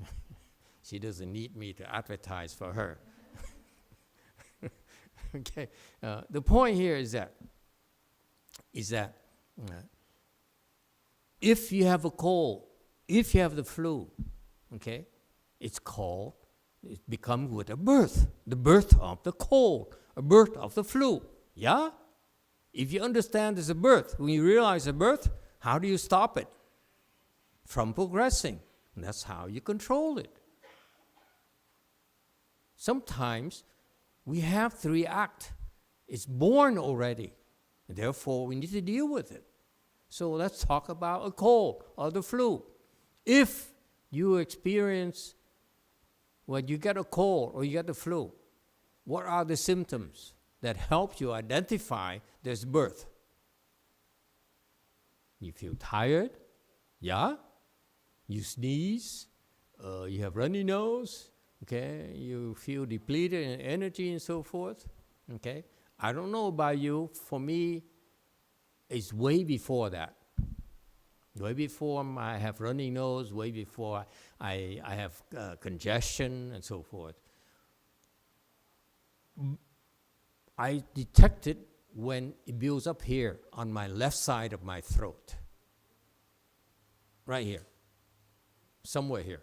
She doesn't need me to advertise for her. Okay, the point here is that if you have a cold, if you have the flu, okay, it becomes with a birth, the birth of the cold, a birth of the flu. Yeah? If you understand there's a birth, when you realize a birth, how do you stop it from progressing? And that's how you control it. Sometimes we have to react. It's born already. Therefore, we need to deal with it. So let's talk about a cold or the flu. If you experience, when you get a cold or you get the flu, what are the symptoms that help you identify this birth? You feel tired, yeah? You sneeze, you have runny nose, okay? You feel depleted in energy and so forth, okay? I don't know about you, for me, it's way before that. Way before I have runny nose, way before I have congestion and so forth. I detect it when it builds up here on my left side of my throat. Right here. Somewhere here.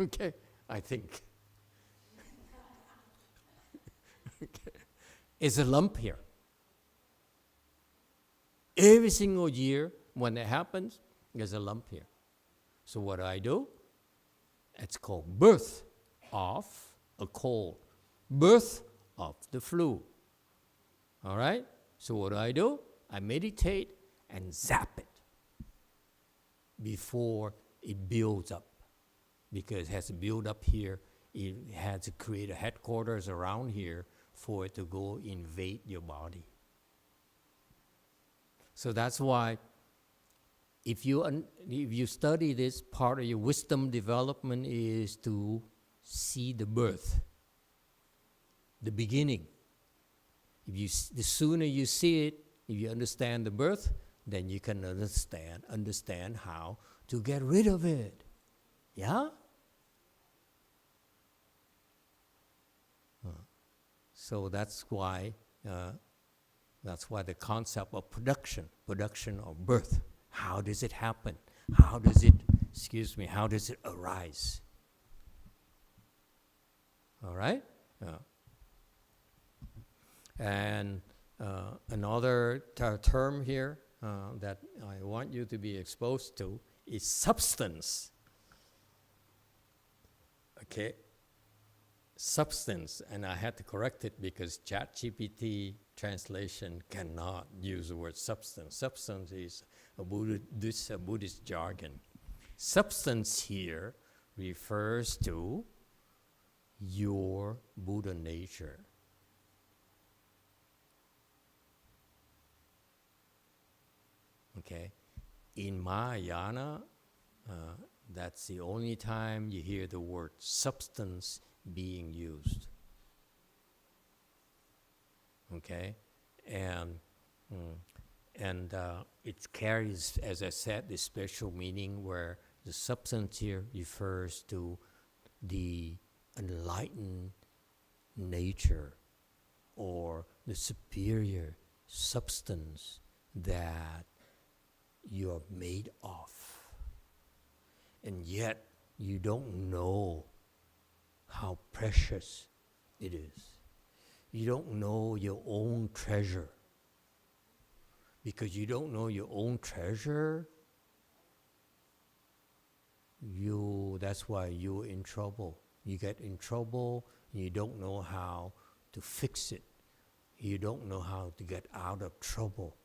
Okay, I think. Okay. It's a lump here. Every single year, when it happens, there's a lump here. So what do? It's called birth of a cold. Birth of the flu. All right? So what do? I meditate and zap it before it builds up. Because it has to build up here. It has to create a headquarters around here for it to go invade your body. So that's why if you study this, part of your wisdom development is to see the birth, the beginning. The sooner you see it, if you understand the birth, then you can understand how to get rid of it. Yeah? So that's why That's why the concept of production or birth, how does it happen? How does it arise? All right? And another term here that I want you to be exposed to is substance. Okay? Substance, and I had to correct it because ChatGPT translation cannot use the word substance. Substance is a Buddhist jargon. Substance here refers to your Buddha nature. Okay? In Mahayana, that's the only time you hear the word substance being used. Okay? And it carries, as I said, this special meaning where the substance here refers to the enlightened nature or the superior substance that you are made of. And yet, you don't know how precious it is. You don't know your own treasure. Because you don't know your own treasure, that's why you're in trouble. You get in trouble, and you don't know how to fix it. You don't know how to get out of trouble.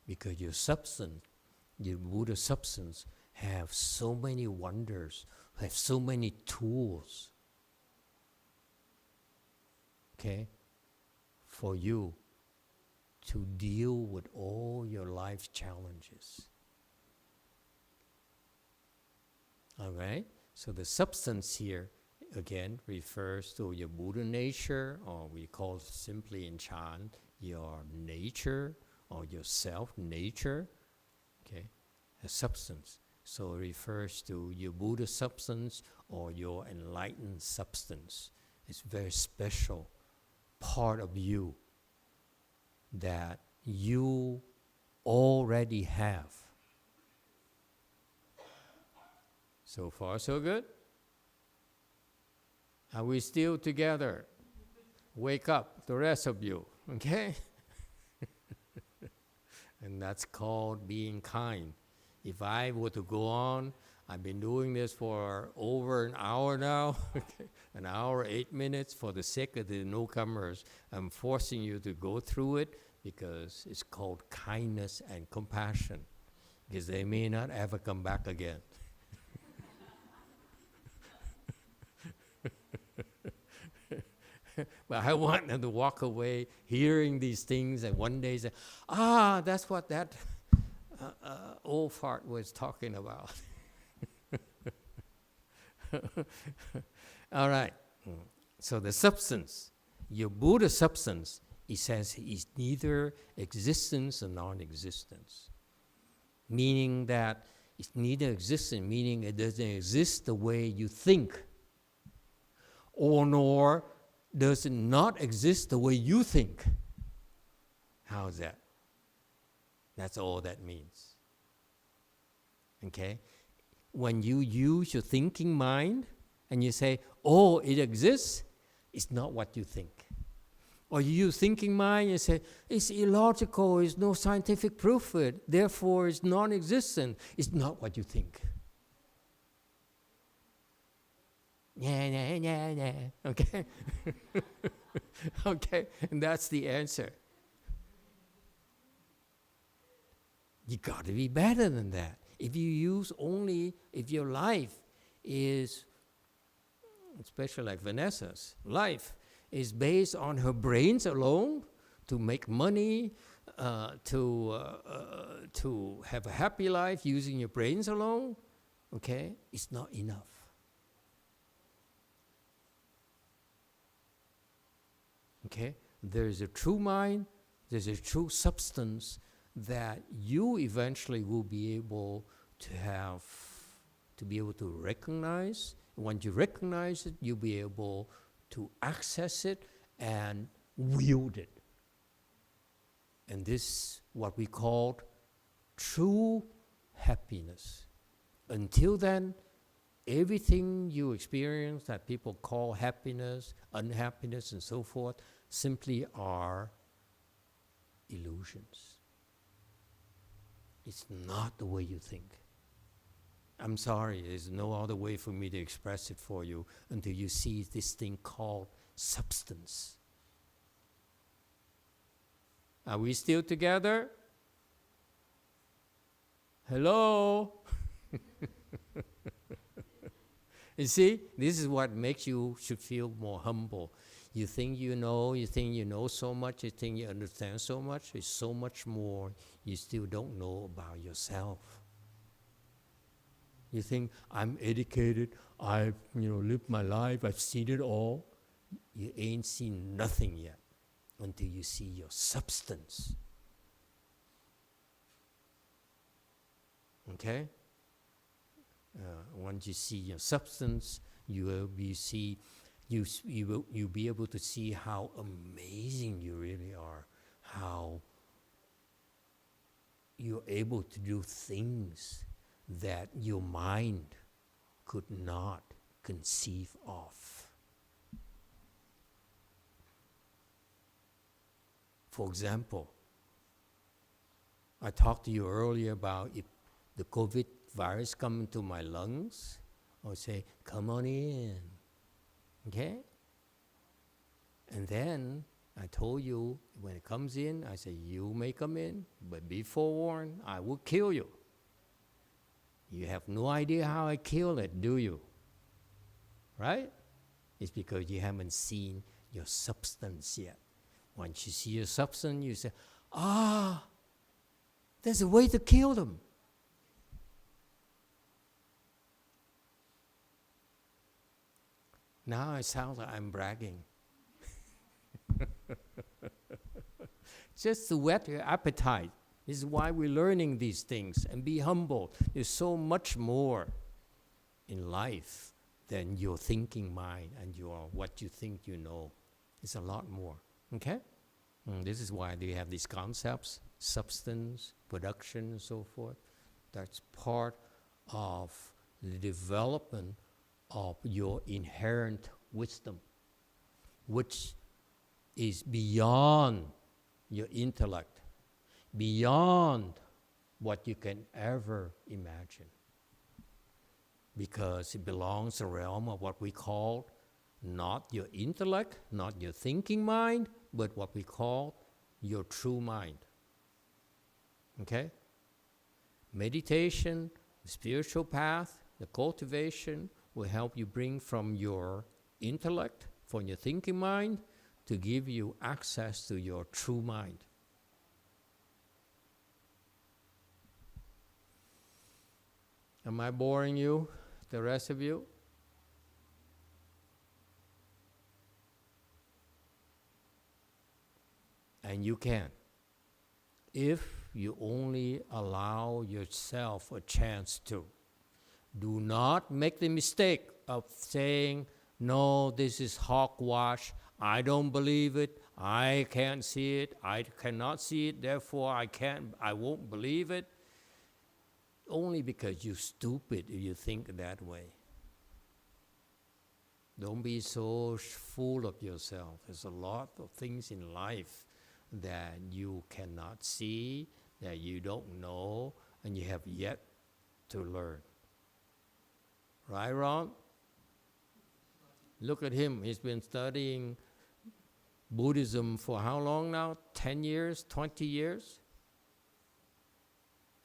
Because your substance, your Buddha substance, have so many wonders, have so many tools, okay, for you to deal with all your life challenges. All right? So the substance here, again, refers to your Buddha nature, or we call simply in Chan, your nature, or your self-nature, okay, a substance. So it refers to your Buddha substance or your enlightened substance. It's a very special part of you that you already have. So far, so good? Are we still together? Wake up, the rest of you, okay? And that's called being kind. If I were to go on, I've been doing this for over an hour now, an hour, 8 minutes, for the sake of the newcomers. I'm forcing you to go through it because it's called kindness and compassion, because they may not ever come back again. But I want them to walk away hearing these things and one day say, that's what that old fart was talking about. All right. So the substance, your Buddha substance, it says is neither existence or non-existence. Meaning that it's neither existence, meaning it doesn't exist the way you think, or nor does it not exist the way you think. How's that? That's all that means. Okay? When you use your thinking mind and you say, it exists, it's not what you think. Or you use thinking mind and say, it's illogical, there's no scientific proof for it, therefore it's non-existent. It's not what you think. Okay? Okay, and that's the answer. You got to be better than that. If you use only, if your life is, especially like Vanessa's life, is based on her brains alone to make money, to have a happy life using your brains alone, okay, it's not enough. Okay, there is a true mind, there's a true substance that you eventually will be able to have, to be able to recognize. Once you recognize it, you'll be able to access it and wield it. And this what we call true happiness. Until then, everything you experience that people call happiness, unhappiness, and so forth, simply are illusions. It's not the way you think. I'm sorry, there's no other way for me to express it for you until you see this thing called substance. Are we still together? Hello? You see, this is what makes you should feel more humble. You think you know so much, you think you understand so much, there's so much more you still don't know about yourself. You think, I'm educated, I've lived my life, I've seen it all. You ain't seen nothing yet until you see your substance. Okay? Once you see your substance, you'll be able to see how amazing you really are, how you're able to do things that your mind could not conceive of. For example, I talked to you earlier about if the COVID virus come into my lungs, I say, come on in, okay? And then I told you, when it comes in, I say, you may come in, but be forewarned, I will kill you. You have no idea how I kill it, do you? Right? It's because you haven't seen your substance yet. Once you see your substance, you say, there's a way to kill them. Now it sounds like I'm bragging. Just to whet your appetite. This is why we're learning these things, and be humble. There's so much more in life than your thinking mind and what you think you know. It's a lot more, okay? This is why they have these concepts, substance, production, and so forth. That's part of the development of your inherent wisdom, which is beyond your intellect, beyond what you can ever imagine. Because it belongs to the realm of what we call not your intellect, not your thinking mind, but what we call your true mind. Okay? Meditation, the spiritual path, the cultivation will help you bring from your intellect, from your thinking mind, to give you access to your true mind. Am I boring you, the rest of you? And you can, if you only allow yourself a chance to. Do not make the mistake of saying, no, this is hogwash, I don't believe it, I can't see it, I cannot see it, therefore I won't believe it. Only because you're stupid if you think that way. Don't be so full of yourself. There's a lot of things in life that you cannot see, that you don't know, and you have yet to learn. Right, Ron? Look at him. He's been studying Buddhism for how long now? 10 years, 20 years?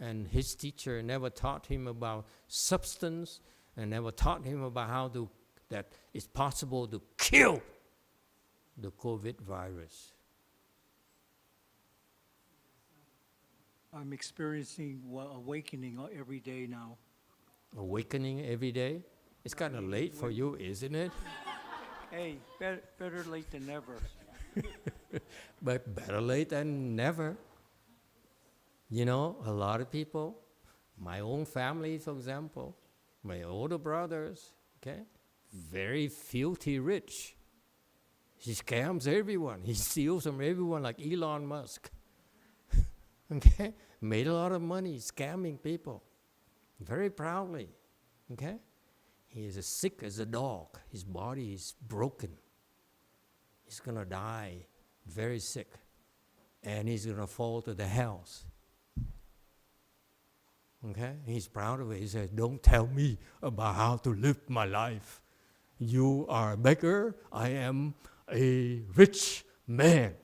And his teacher never taught him about substance and never taught him about that it's possible to kill the COVID virus. I'm experiencing awakening every day now. Awakening every day? It's kind of late for you, isn't it? Hey, better late than never. But better late than never. You know, a lot of people, my own family, for example, my older brothers, okay, very filthy rich. He scams everyone. He steals from everyone like Elon Musk. Okay? Made a lot of money scamming people. Very proudly. Okay? He is as sick as a dog. His body is broken. He's going to die very sick. And he's going to fall to the hells. Okay? He's proud of it. He says, don't tell me about how to live my life. You are a beggar. I am a rich man.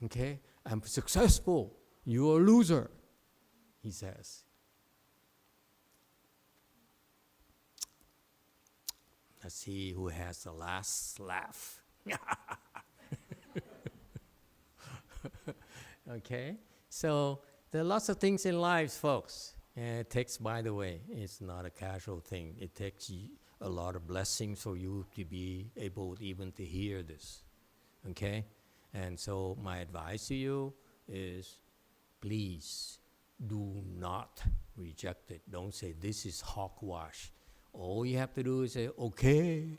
Okay? I'm successful. You're a loser, he says. Let's see who has the last laugh. Okay? So there are lots of things in life, folks. And it takes, by the way, it's not a casual thing. It takes a lot of blessings for you to be able even to hear this. Okay? And so my advice to you is, please do not reject it. Don't say, this is hogwash. All you have to do is say, okay,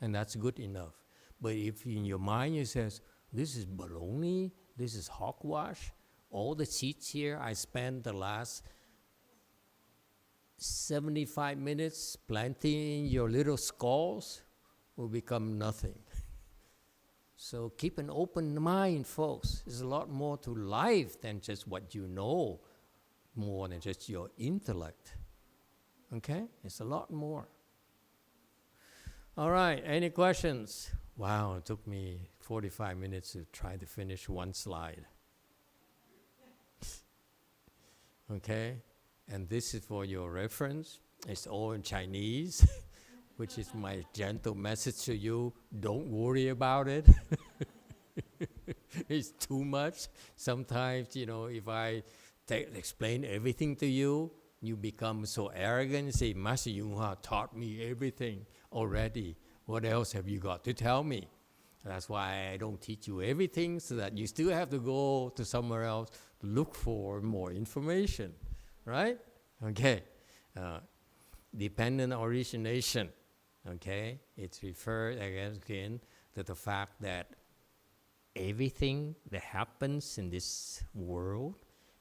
and that's good enough. But if in your mind you says, this is baloney, this is hogwash, all the seats here, I spent the last 75 minutes planting your little skulls, will become nothing. So keep an open mind, folks. There's a lot more to life than just what you know, more than just your intellect. Okay? It's a lot more. All right, any questions? Wow, it took me 45 minutes to try to finish one slide. Okay? And this is for your reference. It's all in Chinese, which is my gentle message to you. Don't worry about it. It's too much. Sometimes, if I explain everything to you, you become so arrogant. Say, Master YongHua taught me everything already. What else have you got to tell me? That's why I don't teach you everything, so that you still have to go to somewhere else to look for more information. Right? Okay. Dependent origination. Okay? It's referred again to the fact that everything that happens in this world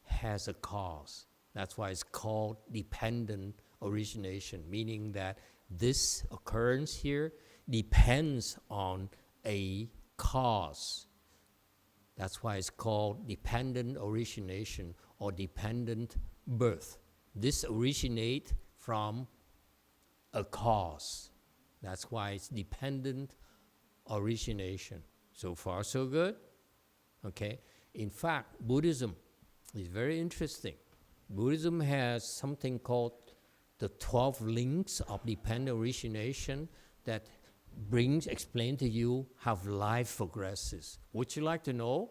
has a cause. That's why it's called dependent origination, meaning that this occurrence here depends on a cause. That's why it's called dependent origination or dependent birth. This originates from a cause. That's why it's dependent origination. So far, so good? Okay. In fact, Buddhism is very interesting. Buddhism has something called the 12 links of dependent origination that explain to you how life progresses. Would you like to know?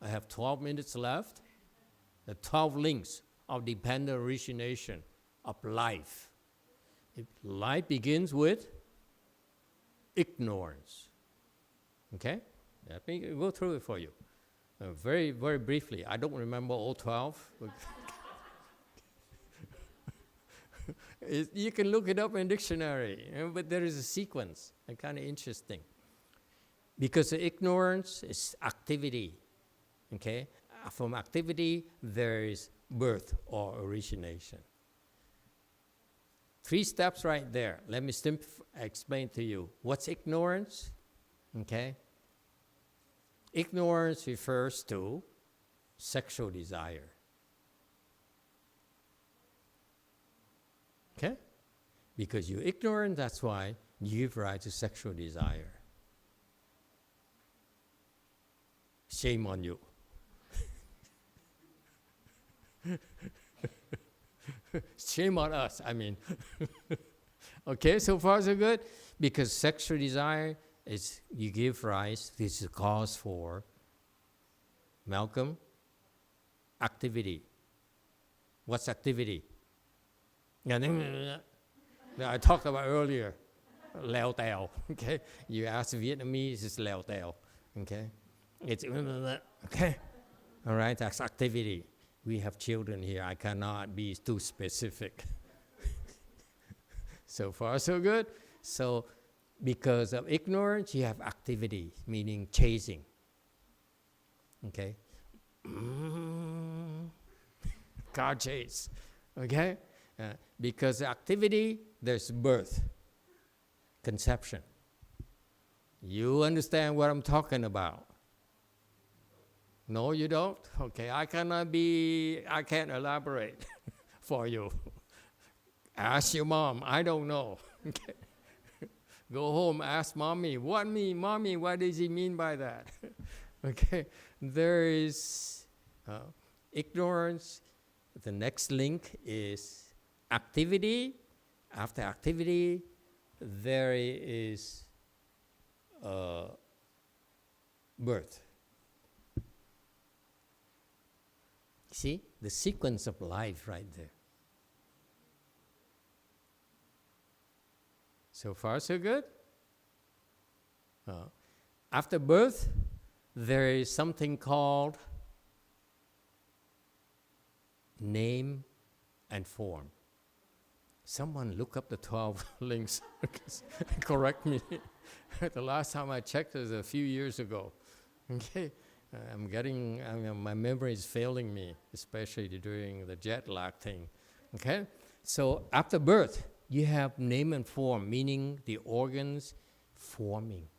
I have 12 minutes left. The 12 links of dependent origination of life. Life begins with ignorance. Okay? Let me go through it for you. Very, very briefly. I don't remember all 12. You can look it up in dictionary, but there is a sequence, and kind of interesting. Because ignorance is activity, okay? From activity, there is birth or origination. 3 steps right there. Let me explain to you. What's ignorance? Okay? Ignorance refers to sexual desire. Okay? Because you're ignorant, that's why you give rise to sexual desire. Shame on you. Shame on us, I mean. Okay, so far so good? Because sexual desire is, you give rise, this is a cause for, Malcolm, activity. What's activity? I talked about earlier, leo teo, okay? You ask Vietnamese, it's leo teo, okay? It's, okay? All right, that's activity. We have children here, I cannot be too specific. So far, so good? So, because of ignorance, you have activity, meaning chasing, okay? car chase, okay? Because activity, there's birth, conception. You understand what I'm talking about? No, you don't? Okay, I can't elaborate for you. Ask your mom, I don't know. Okay. Go home, ask mommy, mommy, what does he mean by that? Okay, there is ignorance. The next link is activity. After activity, there is birth. See, the sequence of life right there. So far, so good? After birth, there is something called name and form. Someone look up the 12 links. Correct me. The last time I checked was a few years ago. Okay, my memory is failing me, especially during the jet lag thing. Okay, so after birth, you have name and form, meaning the organs forming.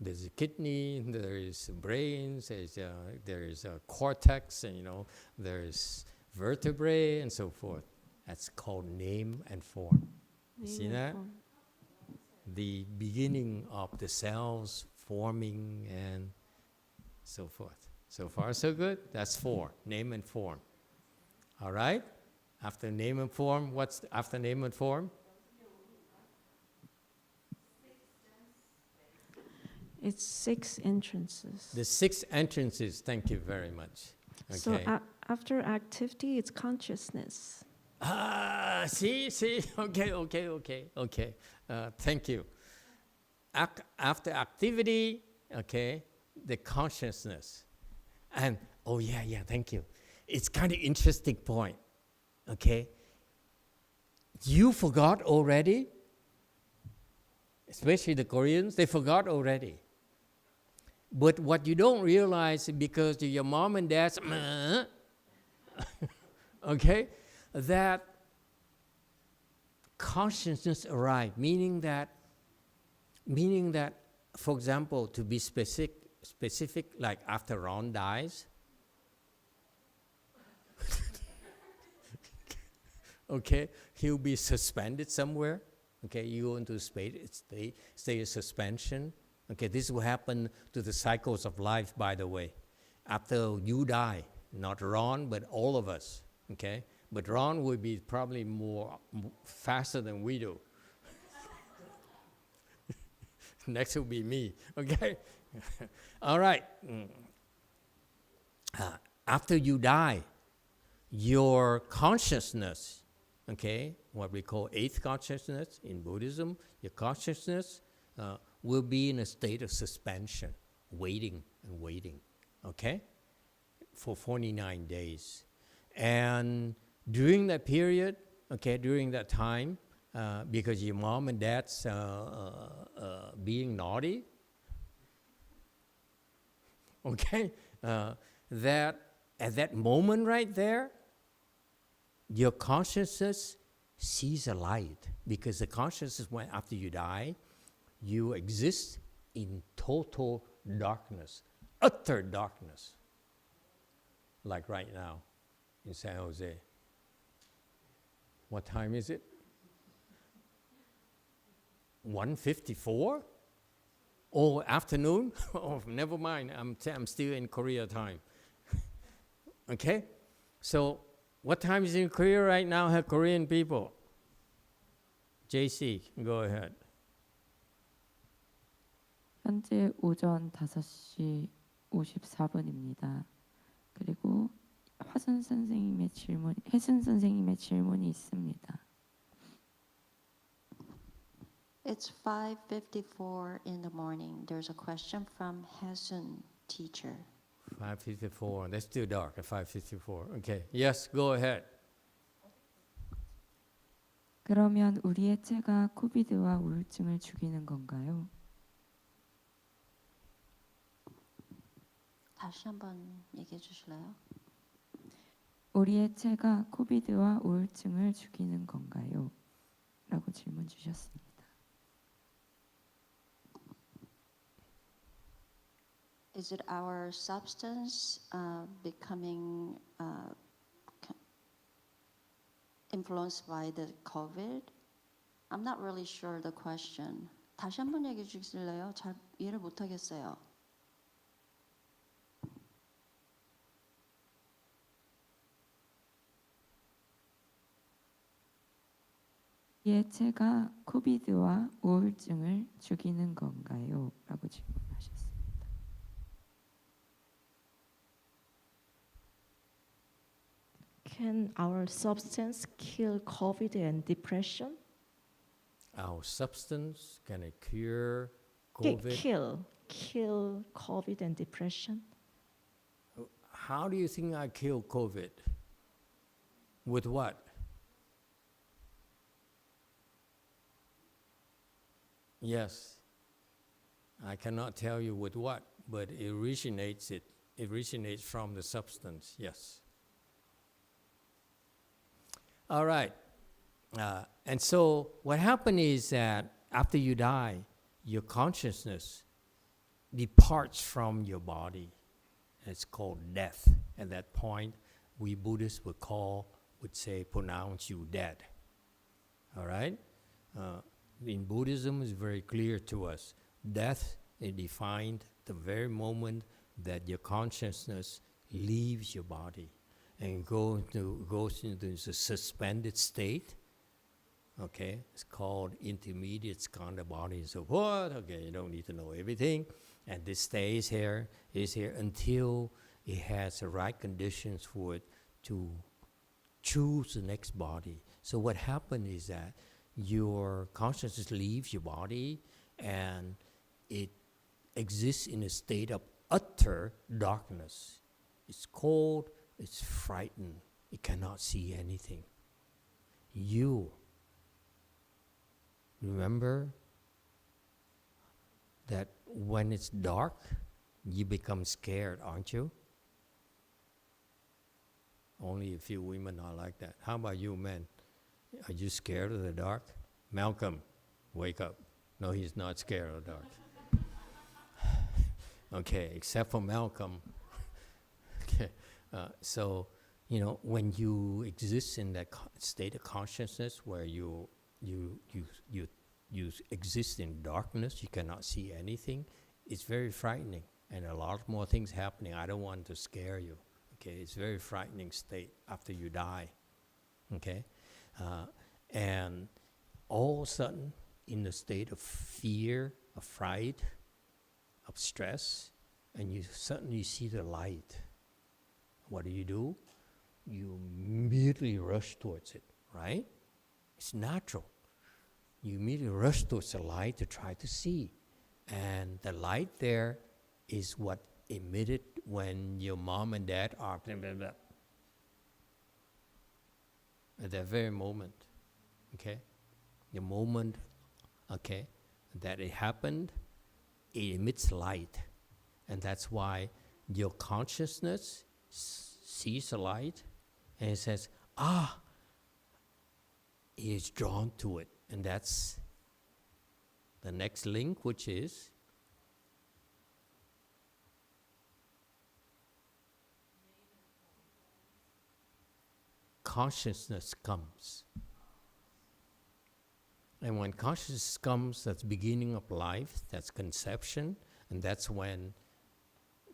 There's a kidney, there is brains, there is a cortex, and there is vertebrae and so forth. That's called name and form. See that? The beginning of the cells forming and so forth. So far, so good? That's 4, name and form. All right? After name and form, what's after name and form? It's 6 entrances. The 6 entrances, thank you very much. Okay. So after activity, it's consciousness. See? Okay. Thank you. After activity, okay, the consciousness. And, thank you. It's kind of interesting point, okay? You forgot already, especially the Koreans, they forgot already. But what you don't realize is because your mom and dad's, okay, that consciousness arrived, meaning that, for example, to be specific, like after Ron dies, okay, he'll be suspended somewhere. Okay, you go into stay in suspension. Okay, this will happen to the cycles of life, by the way. After you die, not Ron, but all of us. Okay, but Ron will be probably more faster than we do. Next will be me. Okay, all right. After you die, your consciousness, okay, what we call 8th consciousness in Buddhism, your consciousness will be in a state of suspension, waiting and waiting, okay, for 49 days. And during that period, okay, during that time, because your mom and dad's being naughty, okay, that at that moment right there, your consciousness sees a light, because the consciousness, when after you die, you exist in total darkness, utter darkness, like right now in San Jose. What time is it? 1:54? Oh, afternoon? Oh, never mind. I'm still in Korea time. Okay? So, what time is in Korea right now, Korean people? JC, go ahead. 현재 오전 5시 54분입니다. 그리고 혜순 선생님의 질문이 있습니다. It's 5:54 in the morning. There's a question from Haesun teacher. 5:54. That's still dark at 5:54. Okay. Yes, go ahead. 그러면 우리의 째가 코비드와 우울증을 죽이는 건가요? 다시 한번 얘기해 주실래요? 우리의 체가 코비드와 우울증을 죽이는 건가요? 라고 질문 주셨습니다. Is it our substance becoming influenced by the COVID? I'm not really sure the question. 다시 한번 얘기해 주실래요? 잘 이해를 못 하겠어요. 우리의 체가 코비드와 우울증을 죽이는 건가요? 라고 질문하셨습니다. Can our substance kill COVID and depression? Our substance, can it cure Ki- COVID? kill COVID and depression? How do you think I kill COVID? With what? Yes. I cannot tell you with what, but it originates from the substance, yes. All right. And so what happened is that after you die, your consciousness departs from your body. It's called death. At that point, we Buddhists would say, pronounce you dead. All right? In Buddhism, it's very clear to us. Death is defined the very moment that your consciousness leaves your body and goes into the suspended state. Okay, it's called intermediate skandha body and so forth. Okay, you don't need to know everything. And this is here until it has the right conditions for it to choose the next body. So what happened is that your consciousness leaves your body and it exists in a state of utter darkness. It's cold, it's frightened, it cannot see anything. You remember that when it's dark, you become scared, aren't you? Only a few women are like that. How about you men? Are you scared of the dark? Malcolm, wake up. No, he's not scared of the dark. Okay, except for Malcolm. Okay, so, when you exist in that state of consciousness where you exist in darkness, you cannot see anything, it's very frightening. And a lot more things happening. I don't want to scare you. Okay, it's a very frightening state after you die. Okay, and all of a sudden, in the state of fear, of fright, of stress, and you suddenly see the light. What do? You immediately rush towards it, right? It's natural. You immediately rush towards the light to try to see. And the light there is what emitted when your mom and dad are blah, blah, blah. At that very moment, okay? The moment, okay, that it happened, it emits light. And that's why your consciousness sees the light and it says, it is drawn to it. And that's the next link, which is consciousness comes. And when consciousness comes, that's beginning of life, that's conception, and that's when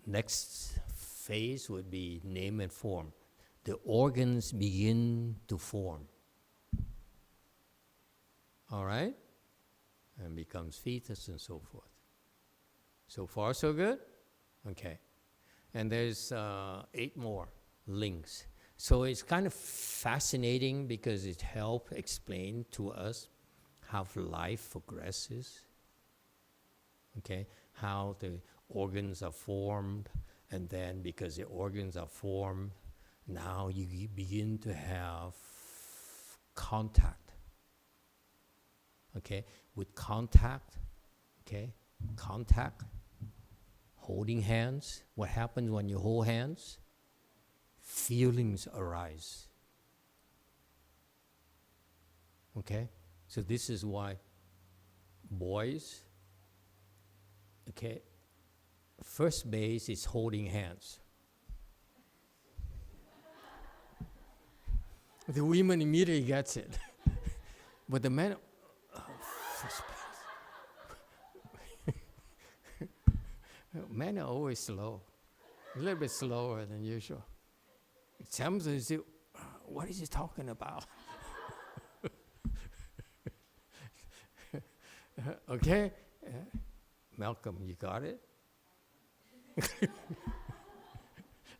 next phase would be name and form. The organs begin to form. All right? And becomes fetus and so forth. So far, so good? Okay. And there's 8 more links. So it's kind of fascinating because it helps explain to us how life progresses, okay? How the organs are formed, and then because the organs are formed, now you begin to have contact, okay? With contact, okay? Contact holding hands. What happens when you hold hands? Feelings arise. Okay? So this is why boys, okay, first base is holding hands. The women immediately gets it. But the men, first base. Men are always slow, a little bit slower than usual. Sometimes you say, what is he talking about? Okay? Malcolm, you got it?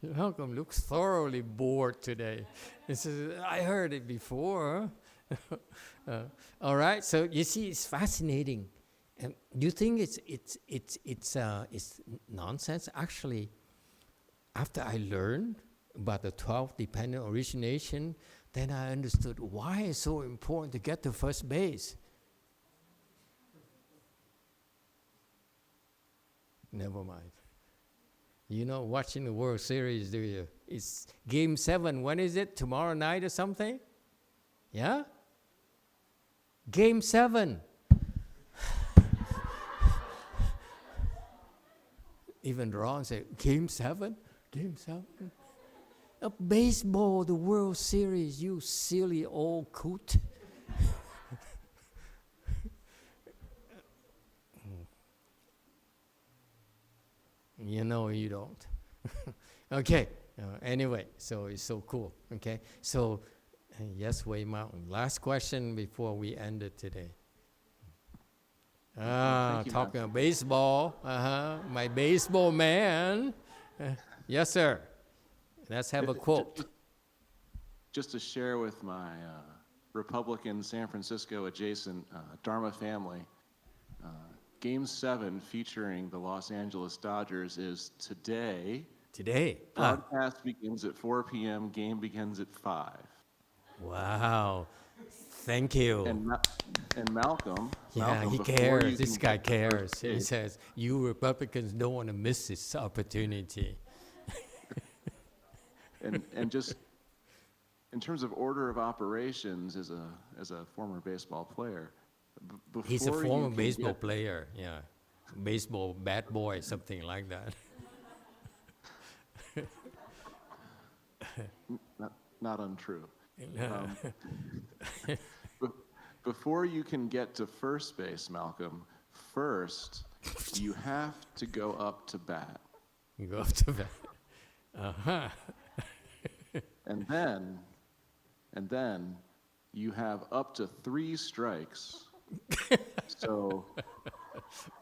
Malcolm looks thoroughly bored today. He says, I heard it before. All right, so you see, it's fascinating. And do you think it's nonsense? Actually, after I learned about the 12 dependent origination, then I understood why it's so important to get to first base. Never mind. You know, watching the World Series, do you? It's Game 7. When is it? Tomorrow night or something? Yeah? Game 7. Even Ron said, Game 7? Game 7? A baseball, the World Series, you silly old coot. You know you don't. Okay. Anyway, so it's so cool. Okay. So, yes, Wei Mountain. Last question before we end it today. Talking about baseball. My baseball man. Yes, sir. Let's have a quote. Just to share with my Republican San Francisco adjacent Dharma family, Game 7 featuring the Los Angeles Dodgers is today. Today? Broadcast begins at 4 p.m., game begins at 5. Wow. Thank you. And Malcolm. Yeah, Malcolm, he before cares. you This can guy get to cares. first He base- says, you Republicans don't want to miss this opportunity. And just in terms of order of operations as a former baseball player, He's a before you former can baseball get- player, yeah. Baseball bad boy, something like that. Not untrue. Before you can get to first base, Malcolm, first you have to go up to bat. You go up to bat. Uh-huh. And then you have up to 3 strikes. So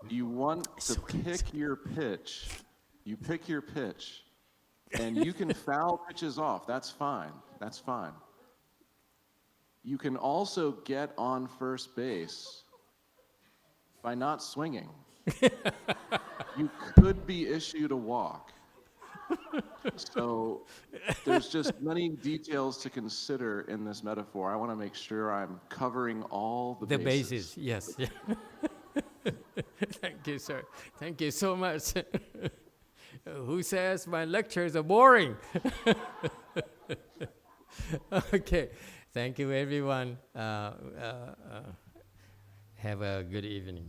you want to pick your pitch. You pick your pitch, and you can foul pitches off. That's fine. That's fine. You can also get on first base by not swinging. You could be issued a walk. So there's just many details to consider in this metaphor. I want to make sure I'm covering all the bases. Yes. Thank you, sir. Thank you so much. Who says my lectures are boring? Okay. Thank you, everyone. Have a good evening.